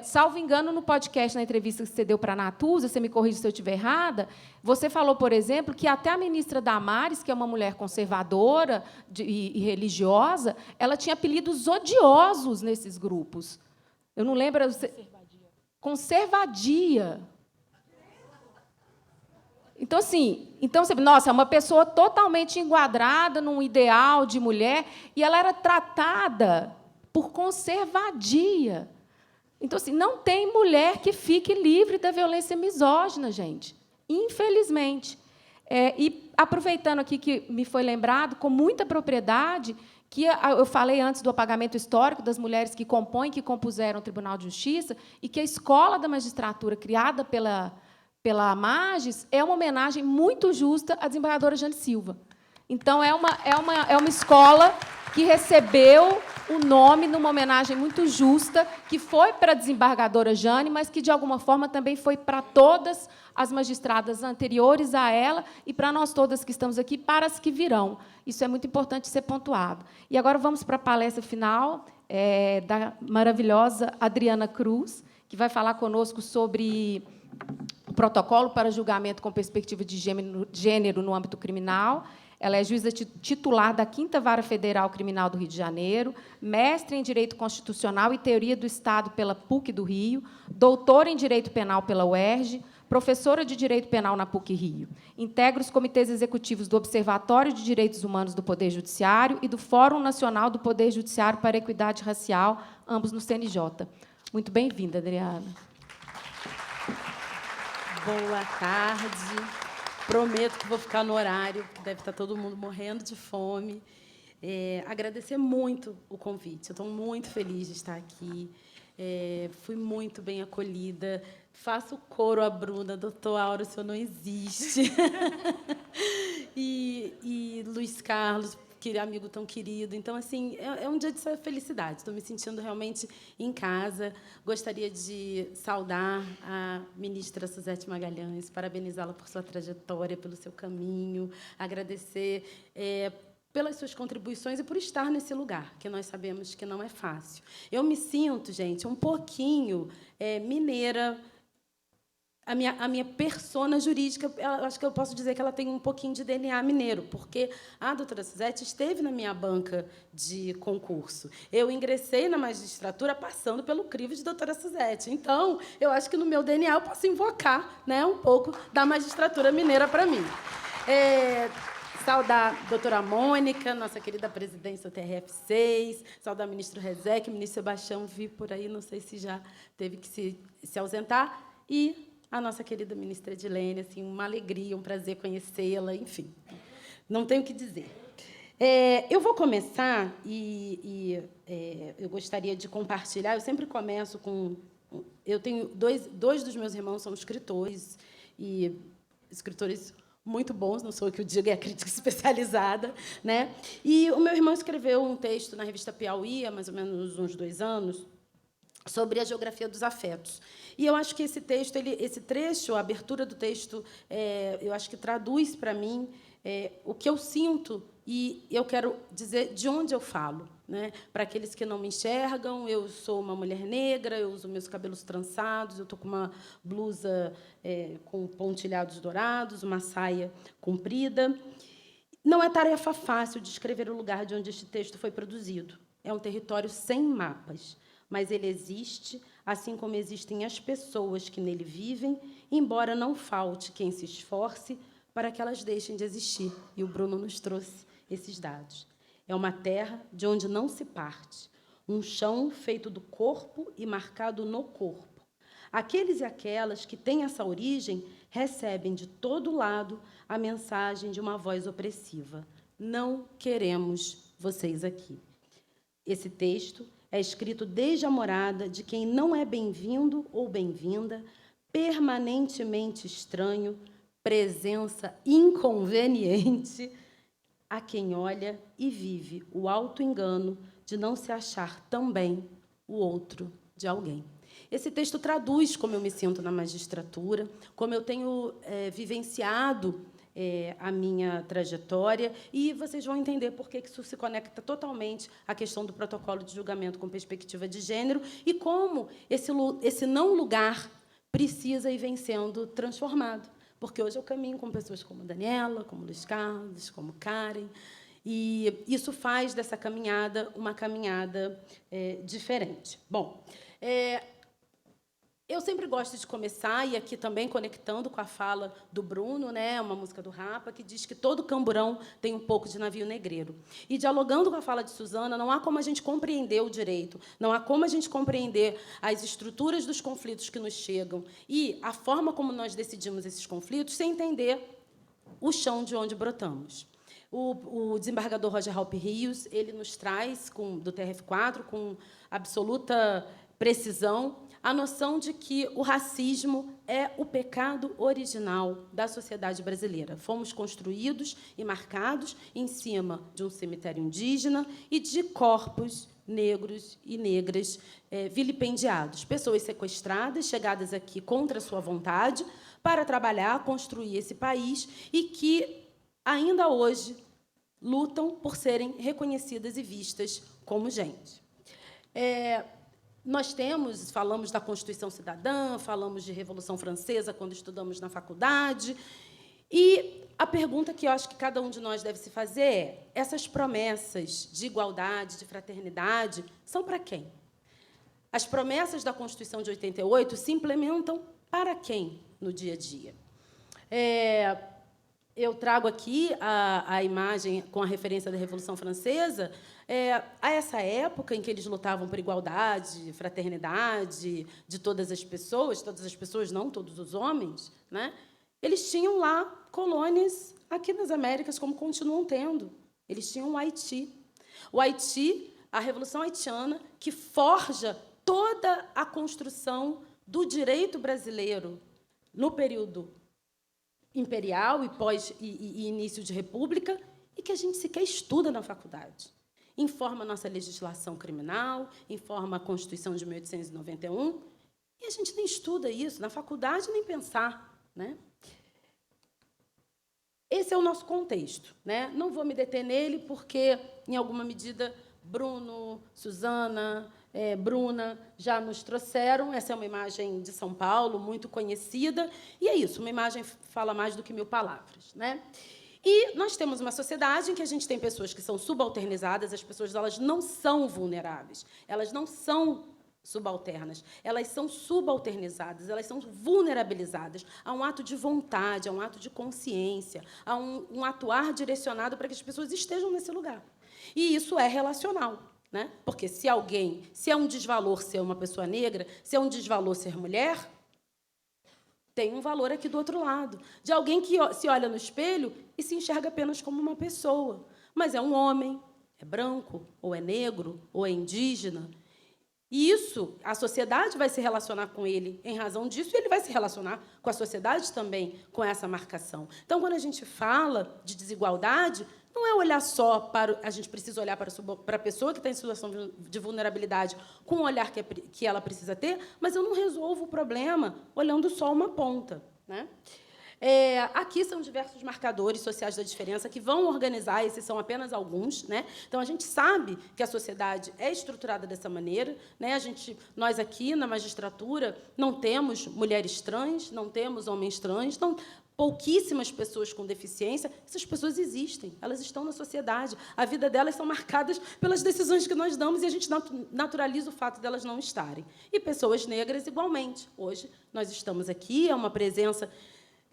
Salvo engano, no podcast, na entrevista que você deu para a Natuza, você me corrige se eu estiver errada, você falou, por exemplo, que até a ministra Damares, que é uma mulher conservadora e religiosa, ela tinha apelidos odiosos nesses grupos. Eu não lembro... Conservadia. Então, assim, nossa, é uma pessoa totalmente enquadrada num ideal de mulher, e ela era tratada por conservadia. Então, assim, não tem mulher que fique livre da violência misógina, gente, infelizmente. E, aproveitando aqui que me foi lembrado, com muita propriedade, que eu falei antes do apagamento histórico das mulheres que compõem, que compuseram o Tribunal de Justiça, e que a Escola da Magistratura, criada pela Magis, é uma homenagem muito justa à desembargadora Jane Silva. Então, é uma escola que recebeu o nome numa homenagem muito justa, que foi para a desembargadora Jane, mas que, de alguma forma, também foi para todas as magistradas anteriores a ela e para nós todas que estamos aqui, para as que virão. Isso é muito importante ser pontuado. E agora vamos para a palestra final da maravilhosa Adriana Cruz, que vai falar conosco sobre o protocolo para julgamento com perspectiva de gênero no âmbito criminal. Ela é juíza titular da 5ª Vara Federal Criminal do Rio de Janeiro, mestre em Direito Constitucional e Teoria do Estado pela PUC do Rio, doutora em Direito Penal pela UERJ, professora de Direito Penal na PUC Rio. Integra os comitês executivos do Observatório de Direitos Humanos do Poder Judiciário e do Fórum Nacional do Poder Judiciário para a Equidade Racial, ambos no CNJ. Muito bem-vinda, Adriana. Boa tarde. Prometo que vou ficar no horário, deve estar todo mundo morrendo de fome. Agradecer muito o convite. Eu estou muito feliz de estar aqui. Fui muito bem acolhida. Faço coro à Bruna, doutor Auro, o senhor não existe. e Luiz Carlos, que amigo tão querido. Então, assim, é um dia de felicidade. Estou me sentindo realmente em casa. Gostaria de saudar a ministra Suzete Magalhães, parabenizá-la por sua trajetória, pelo seu caminho, agradecer pelas suas contribuições e por estar nesse lugar, que nós sabemos que não é fácil. Eu me sinto, gente, um pouquinho mineira. A minha persona jurídica, acho que eu posso dizer que ela tem um pouquinho de DNA mineiro, porque a doutora Suzete esteve na minha banca de concurso. Eu ingressei na magistratura passando pelo crivo de doutora Suzete. Então, eu acho que no meu DNA eu posso invocar, né, um pouco da magistratura mineira para mim. Saudar a doutora Mônica, nossa querida presidência do TRF6, saudar o ministro Rezec, o ministro Sebastião, vi por aí, não sei se já teve que se ausentar, e a nossa querida ministra Edilene, assim, uma alegria, um prazer conhecê-la, enfim, não tenho o que dizer. Eu vou começar e eu gostaria de compartilhar, eu sempre começo com... Eu tenho dois dos meus irmãos são escritores, e escritores muito bons, não sou eu que o diga, é a crítica especializada, né? E o meu irmão escreveu um texto na revista Piauí, há mais ou menos uns 2 anos, sobre a geografia dos afetos. E eu acho que esse texto, esse trecho, a abertura do texto, eu acho que traduz para mim o que eu sinto, e eu quero dizer de onde eu falo, né? Para aqueles que não me enxergam, eu sou uma mulher negra, eu uso meus cabelos trançados, eu estou com uma blusa com pontilhados dourados, uma saia comprida. Não é tarefa fácil descrever o lugar de onde este texto foi produzido. É um território sem mapas, mas ele existe, assim como existem as pessoas que nele vivem, embora não falte quem se esforce para que elas deixem de existir. E o Bruno nos trouxe esses dados. É uma terra de onde não se parte, um chão feito do corpo e marcado no corpo. Aqueles e aquelas que têm essa origem recebem de todo lado a mensagem de uma voz opressiva: não queremos vocês aqui. Esse texto é escrito desde a morada de quem não é bem-vindo ou bem-vinda, permanentemente estranho, presença inconveniente, a quem olha e vive o auto-engano de não se achar também o outro de alguém. Esse texto traduz como eu me sinto na magistratura, como eu tenho vivenciado a minha trajetória, e vocês vão entender por que isso se conecta totalmente à questão do protocolo de julgamento com perspectiva de gênero e como esse não lugar precisa ir vem sendo transformado. Porque hoje eu caminho com pessoas como Daniela, como Luiz Carlos, como Karen, e isso faz dessa caminhada uma caminhada diferente. Bom, eu sempre gosto de começar, e aqui também conectando com a fala do Bruno, né, uma música do Rapa, que diz que todo camburão tem um pouco de navio negreiro. E, dialogando com a fala de Suzana, não há como a gente compreender o direito, não há como a gente compreender as estruturas dos conflitos que nos chegam e a forma como nós decidimos esses conflitos sem entender o chão de onde brotamos. O desembargador Roger Halpe Rios, ele nos traz, do TRF4, com absoluta precisão, a noção de que o racismo é o pecado original da sociedade brasileira. Fomos construídos e marcados em cima de um cemitério indígena e de corpos negros e negras vilipendiados. Pessoas sequestradas, chegadas aqui contra a sua vontade, para trabalhar, construir esse país, e que, ainda hoje, lutam por serem reconhecidas e vistas como gente. Nós falamos da Constituição Cidadã, falamos de Revolução Francesa quando estudamos na faculdade, e a pergunta que eu acho que cada um de nós deve se fazer é: essas promessas de igualdade, de fraternidade, são para quem? As promessas da Constituição de 88 se implementam para quem no dia a dia? Eu trago aqui a imagem com a referência da Revolução Francesa, a essa época em que eles lutavam por igualdade, fraternidade de todas as pessoas não todos os homens, né? Eles tinham lá colônias aqui nas Américas, como continuam tendo. Eles tinham o Haiti. O Haiti, a Revolução Haitiana, que forja toda a construção do direito brasileiro no período imperial e início de república, e que a gente sequer estuda na faculdade. Informa a nossa legislação criminal, informa a Constituição de 1891, e a gente nem estuda isso na faculdade, nem pensar, né? esse é o nosso contexto, né? Não vou me deter nele, porque, em alguma medida, Bruno, Suzana, Bruna já nos trouxeram. Essa é uma imagem de São Paulo, muito conhecida, e é isso, uma imagem fala mais do que 1000 palavras, né? E nós temos uma sociedade em que a gente tem pessoas que são subalternizadas, as pessoas elas não são vulneráveis, elas não são subalternas, elas são subalternizadas, elas são vulnerabilizadas a um ato de vontade, a um ato de consciência, a um atuar direcionado para que as pessoas estejam nesse lugar. E isso é relacional, né? Porque se é um desvalor ser uma pessoa negra, se é um desvalor ser mulher, tem um valor aqui do outro lado, de alguém que se olha no espelho e se enxerga apenas como uma pessoa, mas é um homem, é branco, ou é negro, ou é indígena. E isso, a sociedade vai se relacionar com ele em razão disso, e ele vai se relacionar com a sociedade também com essa marcação. Então, quando a gente fala de desigualdade, não é olhar só para... A gente precisa olhar para a pessoa que está em situação de vulnerabilidade com o olhar que ela precisa ter, mas eu não resolvo o problema olhando só uma ponta, né? Aqui são diversos marcadores sociais da diferença que vão organizar, esses são apenas alguns, né? Então, a gente sabe que a sociedade é estruturada dessa maneira, né? Nós, aqui, na magistratura, não temos mulheres trans, não temos homens trans, pouquíssimas pessoas com deficiência. Essas pessoas existem, elas estão na sociedade, a vida delas são marcadas pelas decisões que nós damos e a gente naturaliza o fato delas não estarem. E pessoas negras, igualmente. Hoje, nós estamos aqui, é uma presença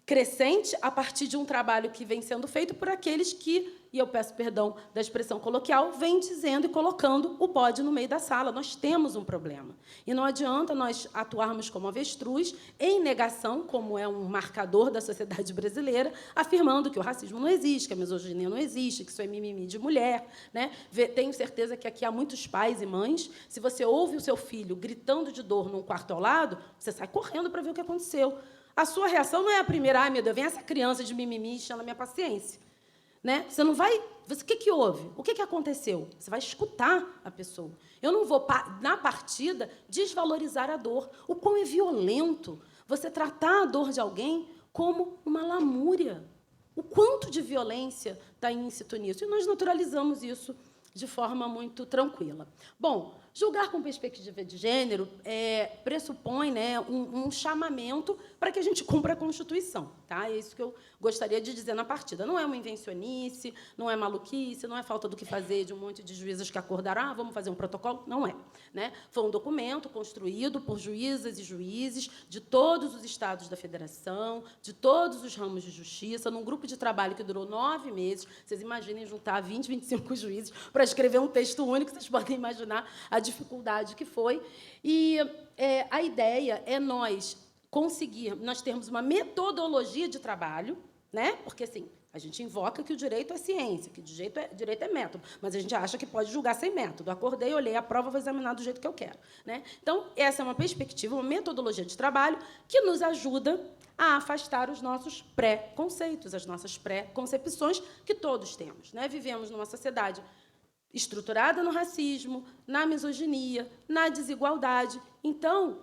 crescente a partir de um trabalho que vem sendo feito por aqueles que, e eu peço perdão da expressão coloquial, vêm dizendo e colocando o bode no meio da sala. Nós temos um problema. E não adianta nós atuarmos como avestruz, em negação, como é um marcador da sociedade brasileira, afirmando que o racismo não existe, que a misoginia não existe, que isso é mimimi de mulher, né? Tenho certeza que aqui há muitos pais e mães. Se você ouve o seu filho gritando de dor num quarto ao lado, você sai correndo para ver o que aconteceu. A sua reação não é a primeira, ai, meu Deus, vem essa criança de mimimi enchendo a minha paciência. Né? Você não vai... O que houve? O que aconteceu? Você vai escutar a pessoa. Eu não vou, na partida, desvalorizar a dor. O quão é violento você tratar a dor de alguém como uma lamúria. O quanto de violência está íncito nisso. E nós naturalizamos isso de forma muito tranquila. Bom, julgar com perspectiva de gênero pressupõe, né, um chamamento para que a gente cumpra a Constituição. Tá? É isso que eu gostaria de dizer na partida. Não é uma invencionice, não é maluquice, não é falta do que fazer de um monte de juízes que acordaram, vamos fazer um protocolo. Não é. Né? Foi um documento construído por juízas e juízes de todos os estados da federação, de todos os ramos de justiça, num grupo de trabalho que durou 9 meses. Vocês imaginem juntar 20, 25 juízes para escrever um texto único, vocês podem imaginar a dificuldade que foi. E a ideia é nós termos uma metodologia de trabalho, né? Porque, assim, a gente invoca que o direito é ciência, que o direito é método, mas a gente acha que pode julgar sem método. Acordei, olhei a prova, vou examinar do jeito que eu quero. Né? Então, essa é uma perspectiva, uma metodologia de trabalho que nos ajuda a afastar os nossos pré-conceitos, as nossas pré-concepções que todos temos. Né? Vivemos numa sociedade estruturada no racismo, na misoginia, na desigualdade. Então,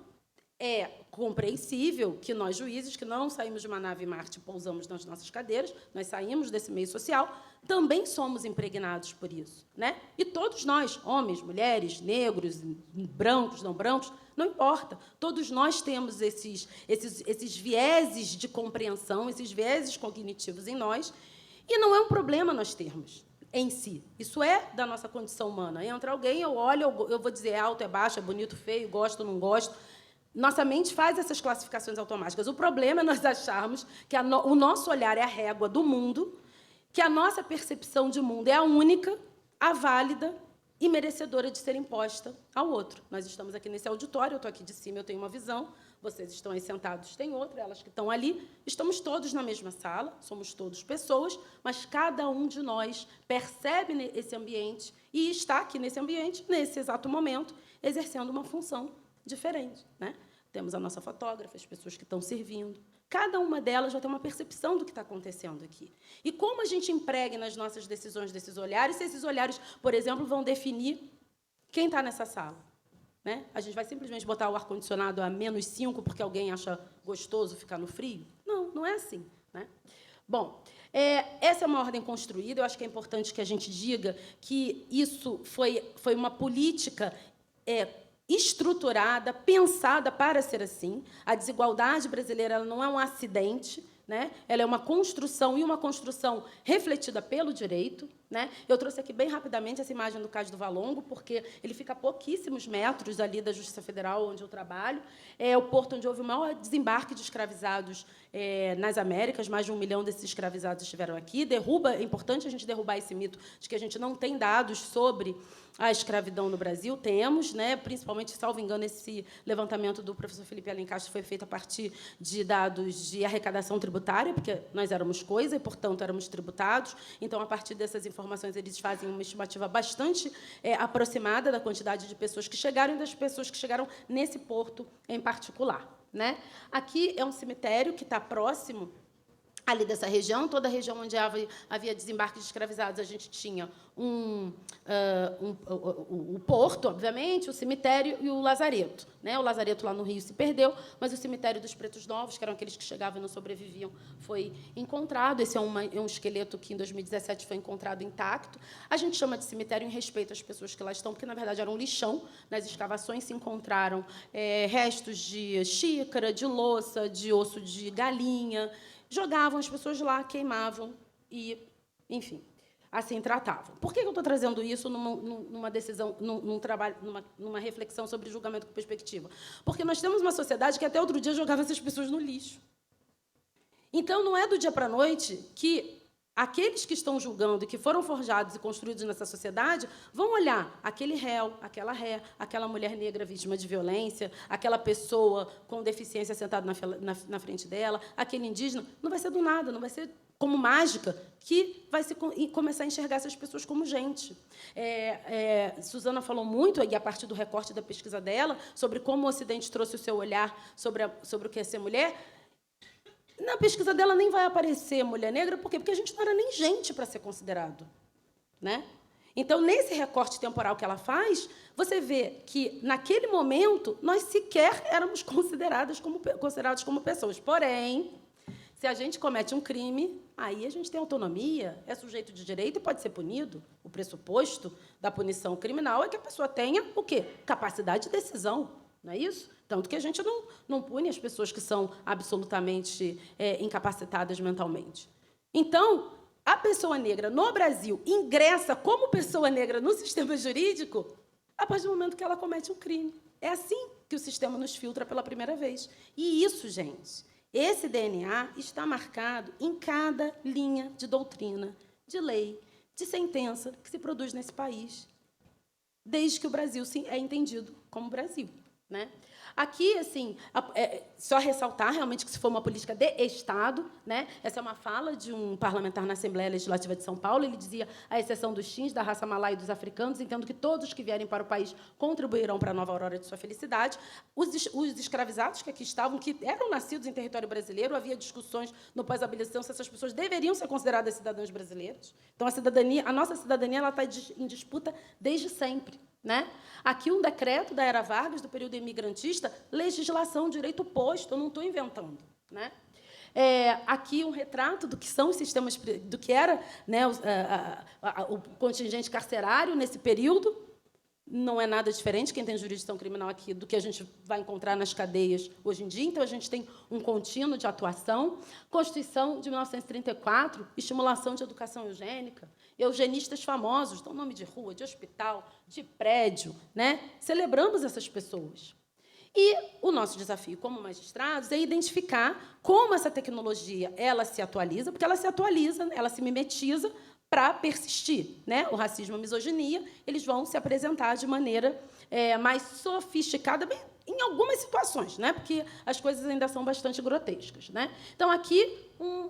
é compreensível que nós, juízes, que não saímos de uma nave Marte e pousamos nas nossas cadeiras, nós saímos desse meio social, também somos impregnados por isso. Né? E todos nós, homens, mulheres, negros, brancos, não brancos, não importa. Todos nós temos esses vieses de compreensão, esses vieses cognitivos em nós, e não é um problema nós termos em si. Isso é da nossa condição humana. Entra alguém, eu olho, eu vou dizer é alto, é baixo, é bonito, feio, gosto, não gosto. Nossa mente faz essas classificações automáticas. O problema é nós acharmos que o nosso olhar é a régua do mundo, que a nossa percepção de mundo é a única, a válida e merecedora de ser imposta ao outro. Nós estamos aqui nesse auditório, eu estou aqui de cima, eu tenho uma visão, vocês estão aí sentados, tem outra, elas que estão ali, estamos todos na mesma sala, somos todos pessoas, mas cada um de nós percebe esse ambiente e está aqui nesse ambiente, nesse exato momento, exercendo uma função diferente. Né? Temos a nossa fotógrafa, as pessoas que estão servindo. Cada uma delas já tem uma percepção do que está acontecendo aqui. E como a gente emprega nas nossas decisões desses olhares, se esses olhares, por exemplo, vão definir quem está nessa sala. Né? A gente vai simplesmente botar o ar-condicionado a -5 porque alguém acha gostoso ficar no frio? Não, não é assim. Né? Bom, Essa é uma ordem construída. Eu acho que é importante que a gente diga que isso foi uma política estruturada, pensada para ser assim. A desigualdade brasileira ela não é um acidente, né? Ela é uma construção, e uma construção refletida pelo direito. Né? Eu trouxe aqui bem rapidamente essa imagem do Cais do Valongo, porque ele fica a pouquíssimos metros ali da Justiça Federal, onde eu trabalho. É o porto onde houve o maior desembarque de escravizados nas Américas. Mais de 1 milhão desses escravizados estiveram aqui. É importante a gente derrubar esse mito de que a gente não tem dados sobre a escravidão no Brasil. Temos, né? Principalmente, salvo engano, esse levantamento do professor Felipe Alencastro foi feito a partir de dados de arrecadação tributária, porque nós éramos coisa e, portanto, éramos tributados. Então, a partir dessas informações, eles fazem uma estimativa bastante aproximada da quantidade de pessoas que chegaram e das pessoas que chegaram nesse porto em particular. Né? Aqui é um cemitério que está próximo ali dessa região. Toda a região onde havia desembarque de escravizados, a gente tinha o porto, obviamente, o cemitério e o lazareto. Né? O lazareto lá no Rio se perdeu, mas o cemitério dos Pretos Novos, que eram aqueles que chegavam e não sobreviviam, foi encontrado. Esse é um esqueleto que, em 2017, foi encontrado intacto. A gente chama de cemitério em respeito às pessoas que lá estão, porque, na verdade, era um lixão. Nas escavações se encontraram restos de xícara, de louça, de osso de galinha. Jogavam as pessoas lá, queimavam e, enfim, assim tratavam. Por que eu estou trazendo isso numa decisão, num trabalho, numa reflexão sobre julgamento com perspectiva? Porque nós temos uma sociedade que até outro dia jogava essas pessoas no lixo. Então, não é do dia para a noite que aqueles que estão julgando e que foram forjados e construídos nessa sociedade vão olhar aquele réu, aquela ré, aquela mulher negra vítima de violência, aquela pessoa com deficiência sentada na frente dela, aquele indígena. Não vai ser do nada, não vai ser como mágica que vai começar a enxergar essas pessoas como gente. Suzana falou muito, e a partir do recorte da pesquisa dela, sobre como o Ocidente trouxe o seu olhar sobre o que é ser mulher. Na pesquisa dela nem vai aparecer mulher negra, por quê? Porque a gente não era nem gente para ser considerado. Né? Então, nesse recorte temporal que ela faz, você vê que, naquele momento, nós sequer éramos considerados como pessoas. Porém, se a gente comete um crime, aí a gente tem autonomia, é sujeito de direito e pode ser punido. O pressuposto da punição criminal é que a pessoa tenha o quê? Capacidade de decisão, não é isso? Tanto que a gente não pune as pessoas que são absolutamente incapacitadas mentalmente. Então, a pessoa negra no Brasil ingressa como pessoa negra no sistema jurídico a partir do momento que ela comete um crime. É assim que o sistema nos filtra pela primeira vez. E isso, gente, esse DNA está marcado em cada linha de doutrina, de lei, de sentença que se produz nesse país, desde que o Brasil é entendido como Brasil. Né? Aqui, assim, só ressaltar realmente que se for uma política de Estado, né? Essa é uma fala de um parlamentar na Assembleia Legislativa de São Paulo. Ele dizia, à exceção dos Xins, da raça malai e dos africanos, entendo que todos que vierem para o país contribuirão para a nova aurora de sua felicidade. Os escravizados que aqui estavam, que eram nascidos em território brasileiro, havia discussões no pós-abolição se essas pessoas deveriam ser consideradas cidadãos brasileiros. Então, a nossa cidadania ela está em disputa desde sempre. Né? Aqui, um decreto da Era Vargas, do período imigrantista, legislação, direito posto, eu não estou inventando. Né? Aqui, um retrato do que são os sistemas, do que era, né, o contingente carcerário nesse período. Não é nada diferente, quem tem jurisdição criminal aqui, do que a gente vai encontrar nas cadeias hoje em dia. Então, a gente tem um contínuo de atuação. Constituição de 1934, estimulação de educação eugênica. Eugenistas famosos, dão nome de rua, de hospital, de prédio. Né? Celebramos essas pessoas. E o nosso desafio como magistrados é identificar como essa tecnologia ela se atualiza, porque ela se atualiza, ela se mimetiza, para persistir. Né? O racismo e a misoginia eles vão se apresentar de maneira mais sofisticada, bem, em algumas situações, né? Porque as coisas ainda são bastante grotescas. Né? Então, aqui, um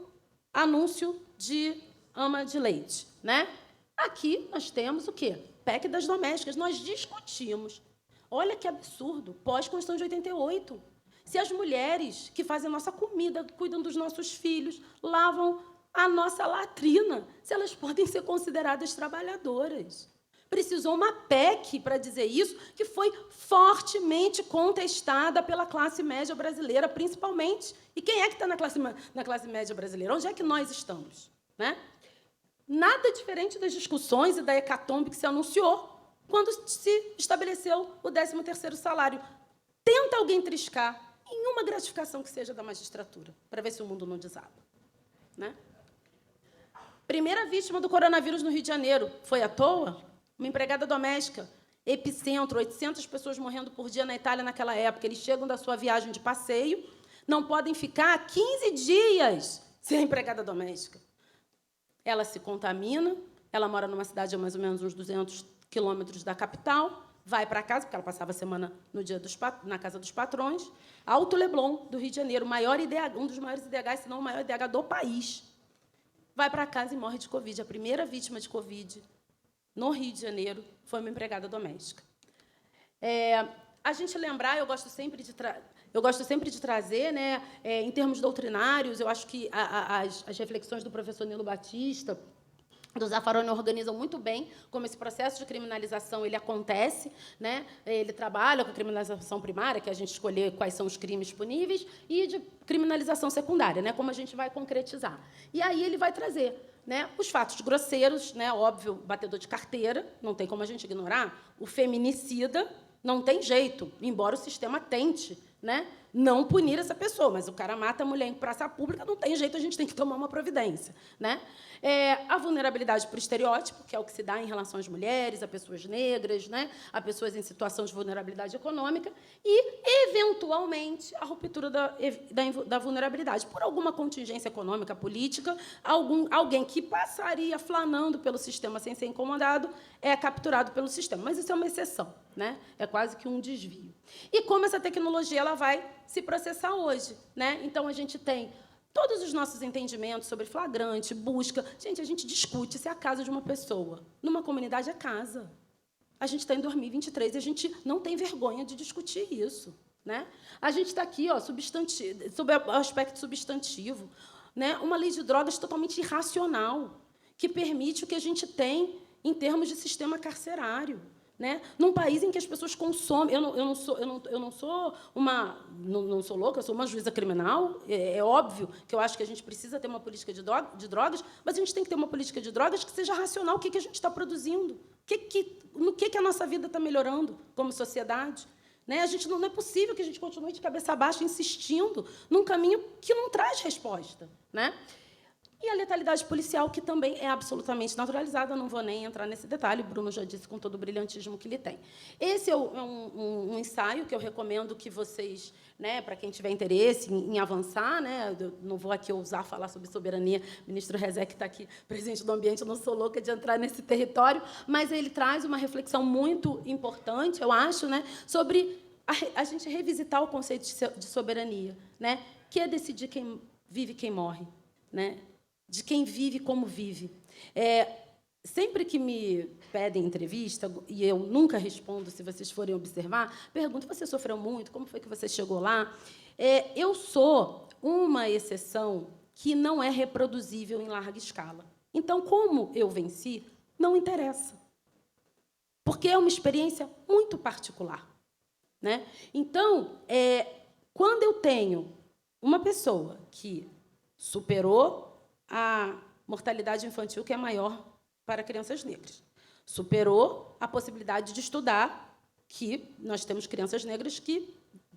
anúncio de ama de leite. Né? Aqui, nós temos o quê? PEC das domésticas. Nós discutimos. Olha que absurdo, pós-Constituição de 88. Se as mulheres que fazem a nossa comida, cuidam dos nossos filhos, lavam a nossa latrina, se elas podem ser consideradas trabalhadoras. Precisou uma PEC para dizer isso, que foi fortemente contestada pela classe média brasileira, principalmente. E quem é que está na classe média brasileira? Onde é que nós estamos? né? Nada diferente das discussões e da hecatombe que se anunciou quando se estabeleceu o 13º salário. Tenta alguém triscar em uma gratificação que seja da magistratura, para ver se o mundo não desaba, né? Primeira vítima do coronavírus no Rio de Janeiro. Foi à toa? Uma empregada doméstica. Epicentro, 800 pessoas morrendo por dia na Itália naquela época. Eles chegam da sua viagem de passeio, não podem ficar 15 dias sem a empregada doméstica. Ela se contamina, ela mora numa cidade a mais ou menos uns 200 quilômetros da capital, vai para casa, porque ela passava a semana no dia na casa dos patrões. Alto Leblon, do Rio de Janeiro, um dos maiores IDHs, se não o maior IDH do país. Vai para casa e morre de Covid. A primeira vítima de Covid no Rio de Janeiro foi uma empregada doméstica. A gente lembrar, eu gosto sempre de trazer, né, em termos doutrinários, eu acho que as reflexões do professor Nilo Batista, do Zaffaroni, organizam muito bem como esse processo de criminalização ele acontece, né? Ele trabalha com a criminalização primária, que é a gente escolher quais são os crimes puníveis, e de criminalização secundária, né? Como a gente vai concretizar. E aí ele vai trazer, né, os fatos grosseiros, né? Óbvio, batedor de carteira, não tem como a gente ignorar, o feminicida, não tem jeito, embora o sistema tente, né, não punir essa pessoa, mas o cara mata a mulher em praça pública, não tem jeito, a gente tem que tomar uma providência, né? A vulnerabilidade por estereótipo, que é o que se dá em relação às mulheres, a pessoas negras, né, a pessoas em situação de vulnerabilidade econômica e, eventualmente, a ruptura da vulnerabilidade por alguma contingência econômica, política, alguém que passaria flanando pelo sistema sem ser incomodado é capturado pelo sistema. Mas isso é uma exceção, né? É quase que um desvio. E como essa tecnologia ela vai se processar hoje, né? Então, a gente tem todos os nossos entendimentos sobre flagrante, busca. Gente, a gente discute se é a casa de uma pessoa. Numa comunidade é casa. A gente está em 2023 e a gente não tem vergonha de discutir isso, né? A gente está aqui, ó, sobre o aspecto substantivo, né? Uma lei de drogas totalmente irracional, que permite o que a gente tem em termos de sistema carcerário, né? Num país em que as pessoas consomem, eu não sou louca, eu sou uma juíza criminal. É óbvio que eu acho que a gente precisa ter uma política de drogas, mas a gente tem que ter uma política de drogas que seja racional. O que a gente está produzindo? No que a nossa vida está melhorando como sociedade? Né? Não é possível que a gente continue de cabeça baixa insistindo num caminho que não traz resposta, né? E a letalidade policial, que também é absolutamente naturalizada, não vou nem entrar nesse detalhe, o Bruno já disse com todo o brilhantismo que ele tem. Esse é um ensaio que eu recomendo que vocês, né, para quem tiver interesse em avançar, né, eu não vou aqui ousar falar sobre soberania, o ministro Rezec está aqui, presidente do Ambiente, eu não sou louca de entrar nesse território, mas ele traz uma reflexão muito importante, eu acho, né, sobre a gente revisitar o conceito de soberania, né, que é decidir quem vive e quem morre, né, de quem vive como vive. Sempre que me pedem entrevista, e eu nunca respondo, se vocês forem observar, pergunto, você sofreu muito? Como foi que você chegou lá? Eu sou uma exceção que não é reproduzível em larga escala. Então, como eu venci, não interessa. Porque é uma experiência muito particular, né? Então, quando eu tenho uma pessoa que superou a mortalidade infantil, que é maior para crianças negras. Superou a possibilidade de estudar, que nós temos crianças negras,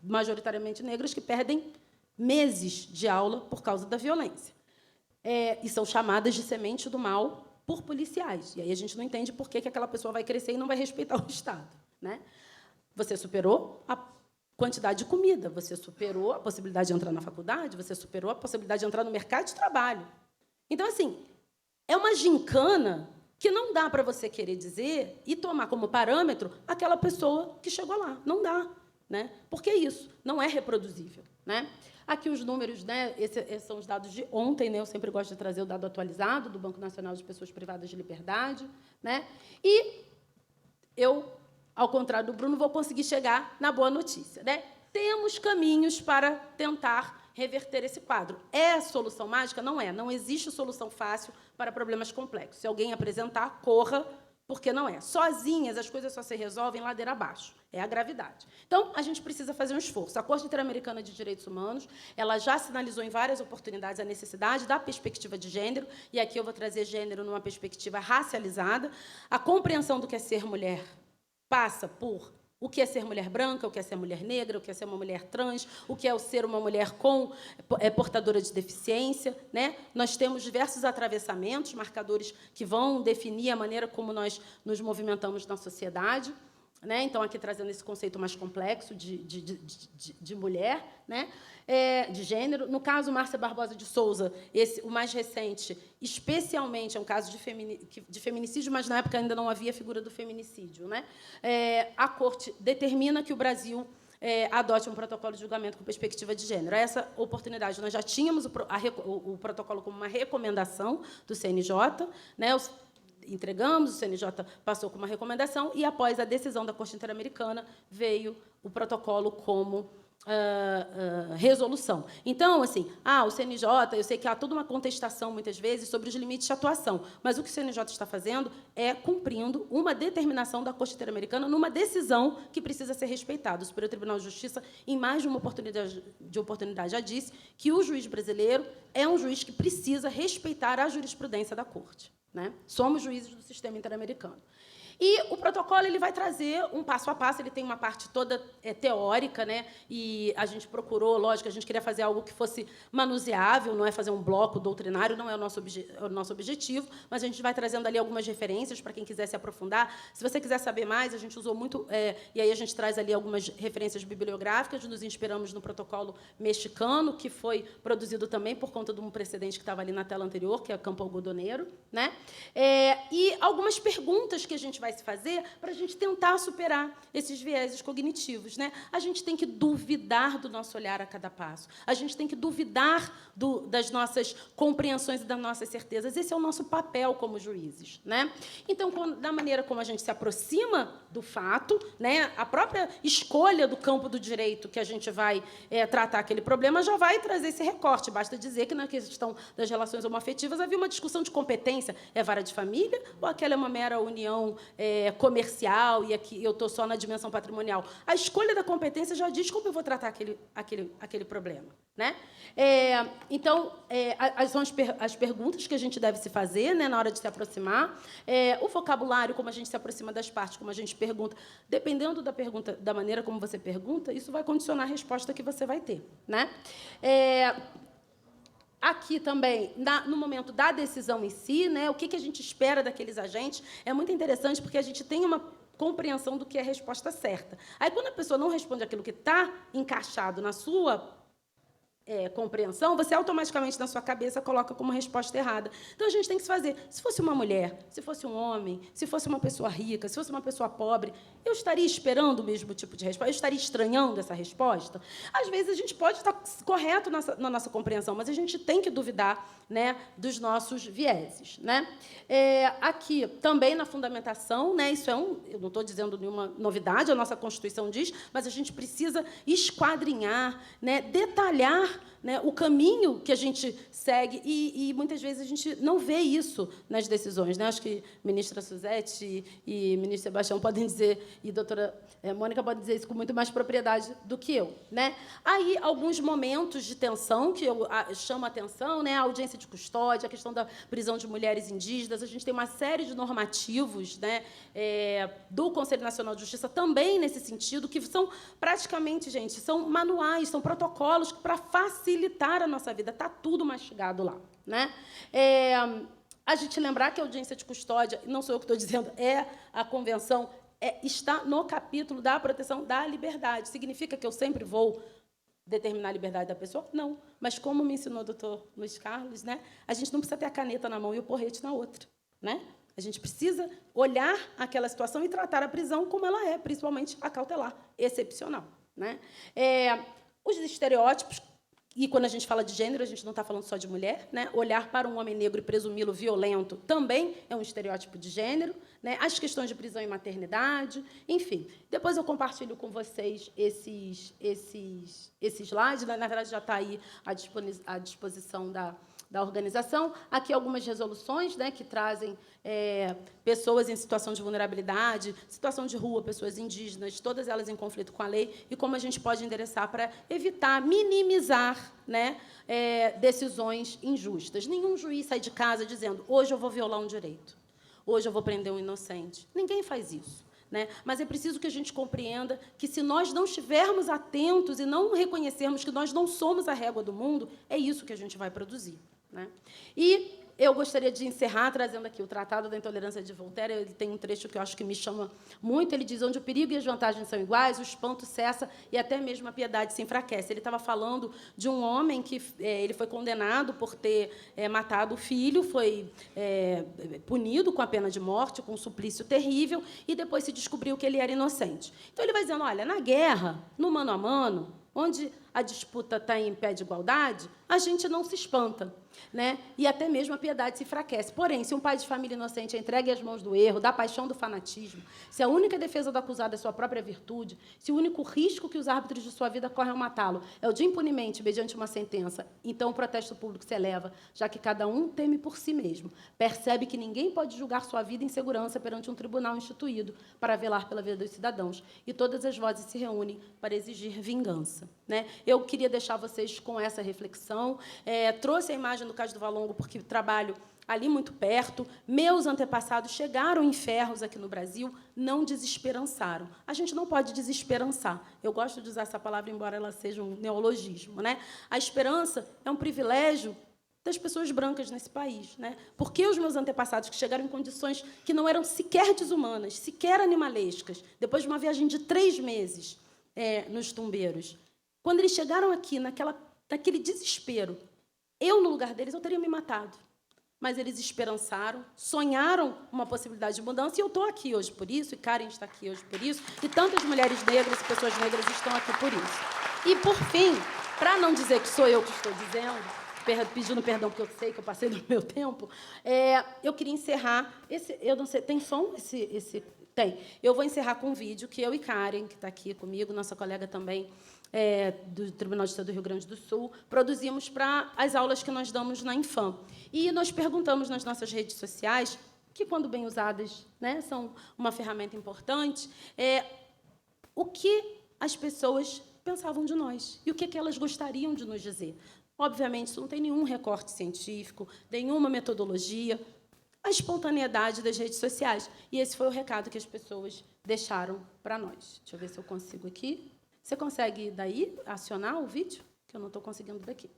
majoritariamente negras, que perdem meses de aula por causa da violência. E são chamadas de semente do mal por policiais. E aí a gente não entende por que aquela pessoa vai crescer e não vai respeitar o Estado, né? Você superou a quantidade de comida, você superou a possibilidade de entrar na faculdade, você superou a possibilidade de entrar no mercado de trabalho. Então, assim, é uma gincana que não dá para você querer dizer e tomar como parâmetro aquela pessoa que chegou lá. Não dá, né? Porque isso não é reproduzível, né? Aqui os números, né? Esses são os dados de ontem, né? Eu sempre gosto de trazer o dado atualizado do Banco Nacional de Pessoas Privadas de Liberdade, né? E eu, ao contrário do Bruno, vou conseguir chegar na boa notícia, né? Temos caminhos para tentar reverter esse quadro. É solução mágica? Não é. Não existe solução fácil para problemas complexos. Se alguém apresentar, corra, porque não é. Sozinhas, as coisas só se resolvem ladeira abaixo. É a gravidade. Então, a gente precisa fazer um esforço. A Corte Interamericana de Direitos Humanos, ela já sinalizou em várias oportunidades a necessidade da perspectiva de gênero, e aqui eu vou trazer gênero numa perspectiva racializada. A compreensão do que é ser mulher passa por o que é ser mulher branca, o que é ser mulher negra, o que é ser uma mulher trans, o que é ser uma mulher portadora de deficiência, né? Nós temos diversos atravessamentos, marcadores que vão definir a maneira como nós nos movimentamos na sociedade, né? Então, aqui trazendo esse conceito mais complexo de mulher, né? De gênero. No caso, Márcia Barbosa de Souza, o mais recente, especialmente, é um caso de feminicídio, mas, na época, ainda não havia a figura do feminicídio, né? A Corte determina que o Brasil adote um protocolo de julgamento com perspectiva de gênero. Essa oportunidade, nós já tínhamos o protocolo como uma recomendação do CNJ, né? Entregamos, o CNJ passou com uma recomendação, e, após a decisão da Corte Interamericana, veio o protocolo como resolução. Então, assim, o CNJ, eu sei que há toda uma contestação, muitas vezes, sobre os limites de atuação, mas o que o CNJ está fazendo é cumprindo uma determinação da Corte Interamericana numa decisão que precisa ser respeitada. O Superior Tribunal de Justiça, em mais de uma oportunidade, já disse que o juiz brasileiro é um juiz que precisa respeitar a jurisprudência da Corte, né? Somos juízes do sistema interamericano. E o protocolo ele vai trazer um passo a passo, ele tem uma parte toda teórica, né? E a gente procurou, lógico, a gente queria fazer algo que fosse manuseável, não é fazer um bloco doutrinário, não é o nosso objetivo, mas a gente vai trazendo ali algumas referências para quem quiser se aprofundar. Se você quiser saber mais, a gente usou muito, e aí a gente traz ali algumas referências bibliográficas, nos inspiramos no protocolo mexicano, que foi produzido também por conta de um precedente que estava ali na tela anterior, que é Campo Algodoneiro, né? E algumas perguntas que a gente vai se fazer para a gente tentar superar esses vieses cognitivos, né? A gente tem que duvidar do nosso olhar a cada passo. A gente tem que duvidar das nossas compreensões e das nossas certezas. Esse é o nosso papel como juízes, né? Então, da maneira como a gente se aproxima do fato, né? A própria escolha do campo do direito que a gente vai tratar aquele problema já vai trazer esse recorte. Basta dizer que, na questão das relações homoafetivas, havia uma discussão de competência. É vara de família ou aquela é uma mera união comercial e aqui eu estou só na dimensão patrimonial? A escolha da competência já diz como eu vou tratar aquele problema, né? Então, são as perguntas que a gente deve se fazer, né, na hora de se aproximar. O vocabulário, como a gente se aproxima das partes, como a gente pergunta, dependendo da pergunta, da maneira como você pergunta, isso vai condicionar a resposta que você vai ter, né? Aqui também, no momento da decisão em si, né, o que a gente espera daqueles agentes, é muito interessante, porque a gente tem uma compreensão do que é a resposta certa. Aí, quando a pessoa não responde aquilo que está encaixado na sua compreensão, você automaticamente, na sua cabeça, coloca como resposta errada. Então, a gente tem que se fazer. Se fosse uma mulher, se fosse um homem, se fosse uma pessoa rica, se fosse uma pessoa pobre, eu estaria esperando o mesmo tipo de resposta? Eu estaria estranhando essa resposta? Às vezes, a gente pode estar correto na nossa compreensão, mas a gente tem que duvidar, né, dos nossos vieses, né? Aqui, também, na fundamentação, né, isso eu não estou dizendo nenhuma novidade, a nossa Constituição diz, mas a gente precisa esquadrinhar, né, detalhar, né, o caminho que a gente segue, e muitas vezes a gente não vê isso nas decisões, né? Acho que a ministra Suzete e o ministro Sebastião podem dizer, e a doutora Mônica pode dizer isso com muito mais propriedade do que eu, né? Aí, alguns momentos de tensão que eu chamo a atenção, né? A audiência de custódia, a questão da prisão de mulheres indígenas, a gente tem uma série de normativos, né, do Conselho Nacional de Justiça também nesse sentido, que são praticamente, gente, são manuais, são protocolos para facilitar a nossa vida. Está tudo mastigado lá, né? A gente lembrar que a audiência de custódia, não sou eu que estou dizendo, a convenção, está no capítulo da proteção da liberdade. Significa que eu sempre vou determinar a liberdade da pessoa? Não. Mas, como me ensinou o doutor Luiz Carlos, né, a gente não precisa ter a caneta na mão e o porrete na outra, né? A gente precisa olhar aquela situação e tratar a prisão como ela é, principalmente a cautelar, excepcional, né? Os estereótipos, e quando a gente fala de gênero, a gente não está falando só de mulher, né? Olhar para um homem negro e presumi-lo violento também é um estereótipo de gênero, né? As questões de prisão e maternidade, enfim. Depois eu compartilho com vocês esses slides, na verdade já está aí à disposição da da organização. Aqui algumas resoluções, né, que trazem pessoas em situação de vulnerabilidade, situação de rua, pessoas indígenas, todas elas em conflito com a lei, e como a gente pode endereçar para evitar, minimizar, né, decisões injustas. Nenhum juiz sai de casa dizendo: hoje eu vou violar um direito, hoje eu vou prender um inocente. Ninguém faz isso. Né? Mas é preciso que a gente compreenda que, se nós não estivermos atentos e não reconhecermos que nós não somos a régua do mundo, é isso que a gente vai produzir. Né? E eu gostaria de encerrar trazendo aqui o Tratado da Intolerância de Voltaire. Ele tem um trecho que eu acho que me chama muito. Ele diz: onde o perigo e as vantagens são iguais, o espanto cessa e até mesmo a piedade se enfraquece. Ele estava falando de um homem que ele foi condenado por ter matado o filho, foi punido com a pena de morte, com um suplício terrível, e depois se descobriu que ele era inocente. Então, ele vai dizendo: olha, na guerra, no mano a mano, onde a disputa está em pé de igualdade, a gente não se espanta. Né? E até mesmo a piedade se enfraquece. Porém, se um pai de família inocente é entregue às mãos do erro, da paixão, do fanatismo, se a única defesa do acusado é sua própria virtude, se o único risco que os árbitros de sua vida correm ao matá-lo é o de impunemente, mediante uma sentença, então o protesto público se eleva, já que cada um teme por si mesmo. Percebe que ninguém pode julgar sua vida em segurança perante um tribunal instituído para velar pela vida dos cidadãos. E todas as vozes se reúnem para exigir vingança. Né? Eu queria deixar vocês com essa reflexão. Trouxe a imagem do Cais do Valongo porque trabalho ali muito perto. Meus antepassados chegaram em ferros aqui no Brasil, não desesperançaram. A gente não pode desesperançar. Eu gosto de usar essa palavra, embora ela seja um neologismo. Né? A esperança é um privilégio das pessoas brancas nesse país. Né? Porque os meus antepassados, que chegaram em condições que não eram sequer desumanas, sequer animalescas, depois de uma viagem de 3 meses nos Tumbeiros, quando eles chegaram aqui, naquele desespero, eu, no lugar deles, eu teria me matado. Mas eles esperançaram, sonharam uma possibilidade de mudança, e eu estou aqui hoje por isso, e Karen está aqui hoje por isso, e tantas mulheres negras e pessoas negras estão aqui por isso. E, por fim, para não dizer que sou eu que estou dizendo, pedindo perdão porque eu sei que eu passei do meu tempo, eu queria encerrar... eu não sei, tem som? Tem. Eu vou encerrar com um vídeo que eu e Karen, que está aqui comigo, nossa colega também, do Tribunal de Justiça do Rio Grande do Sul, produzimos para as aulas que nós damos na Infam. E nós perguntamos nas nossas redes sociais, que, quando bem usadas, né, são uma ferramenta importante, o que as pessoas pensavam de nós e o que elas gostariam de nos dizer. Obviamente, isso não tem nenhum recorte científico, nenhuma metodologia, a espontaneidade das redes sociais. E esse foi o recado que as pessoas deixaram para nós. Deixa eu ver se eu consigo aqui. Você consegue, daí, acionar o vídeo? Que eu não estou conseguindo daqui.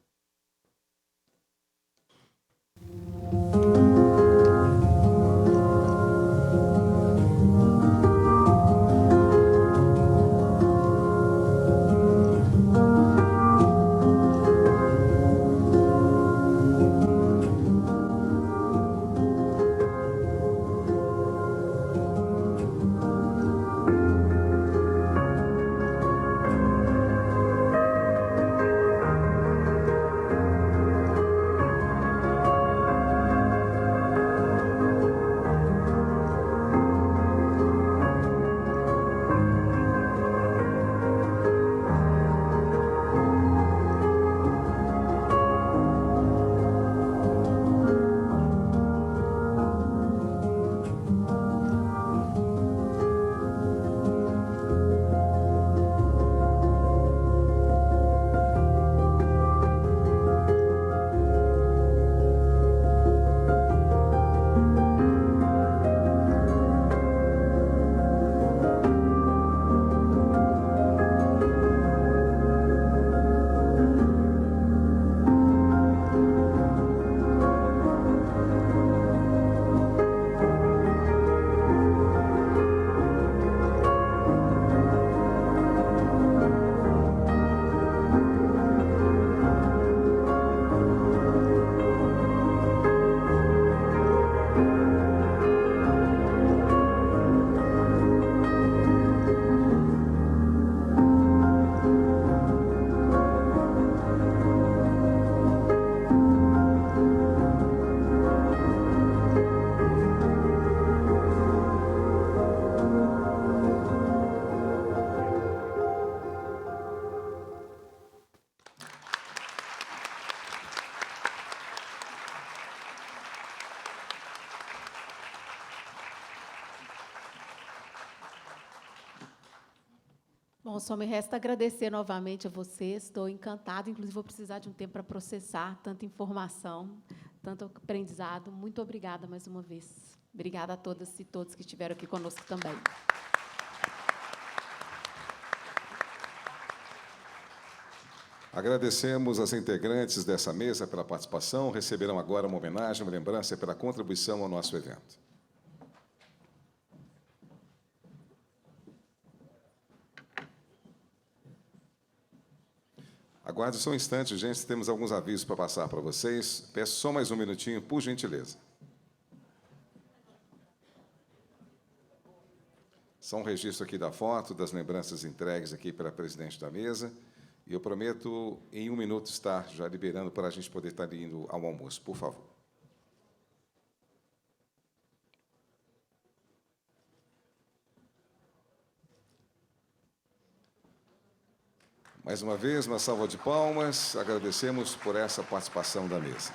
Bom, só me resta agradecer novamente a vocês. Estou encantada, inclusive vou precisar de um tempo para processar tanta informação, tanto aprendizado. Muito obrigada mais uma vez. Obrigada a todas e todos que estiveram aqui conosco também. Agradecemos as integrantes dessa mesa pela participação. Receberão agora uma homenagem, uma lembrança pela contribuição ao nosso evento. Aguarde só um instante, gente, temos alguns avisos para passar para vocês. Peço só mais um minutinho, por gentileza. Só um registro aqui da foto, das lembranças entregues aqui pela presidente da mesa. E eu prometo, em um minuto, estar já liberando para a gente poder estar indo ao almoço. Por favor. Mais uma vez, uma salva de palmas. Agradecemos por essa participação da mesa.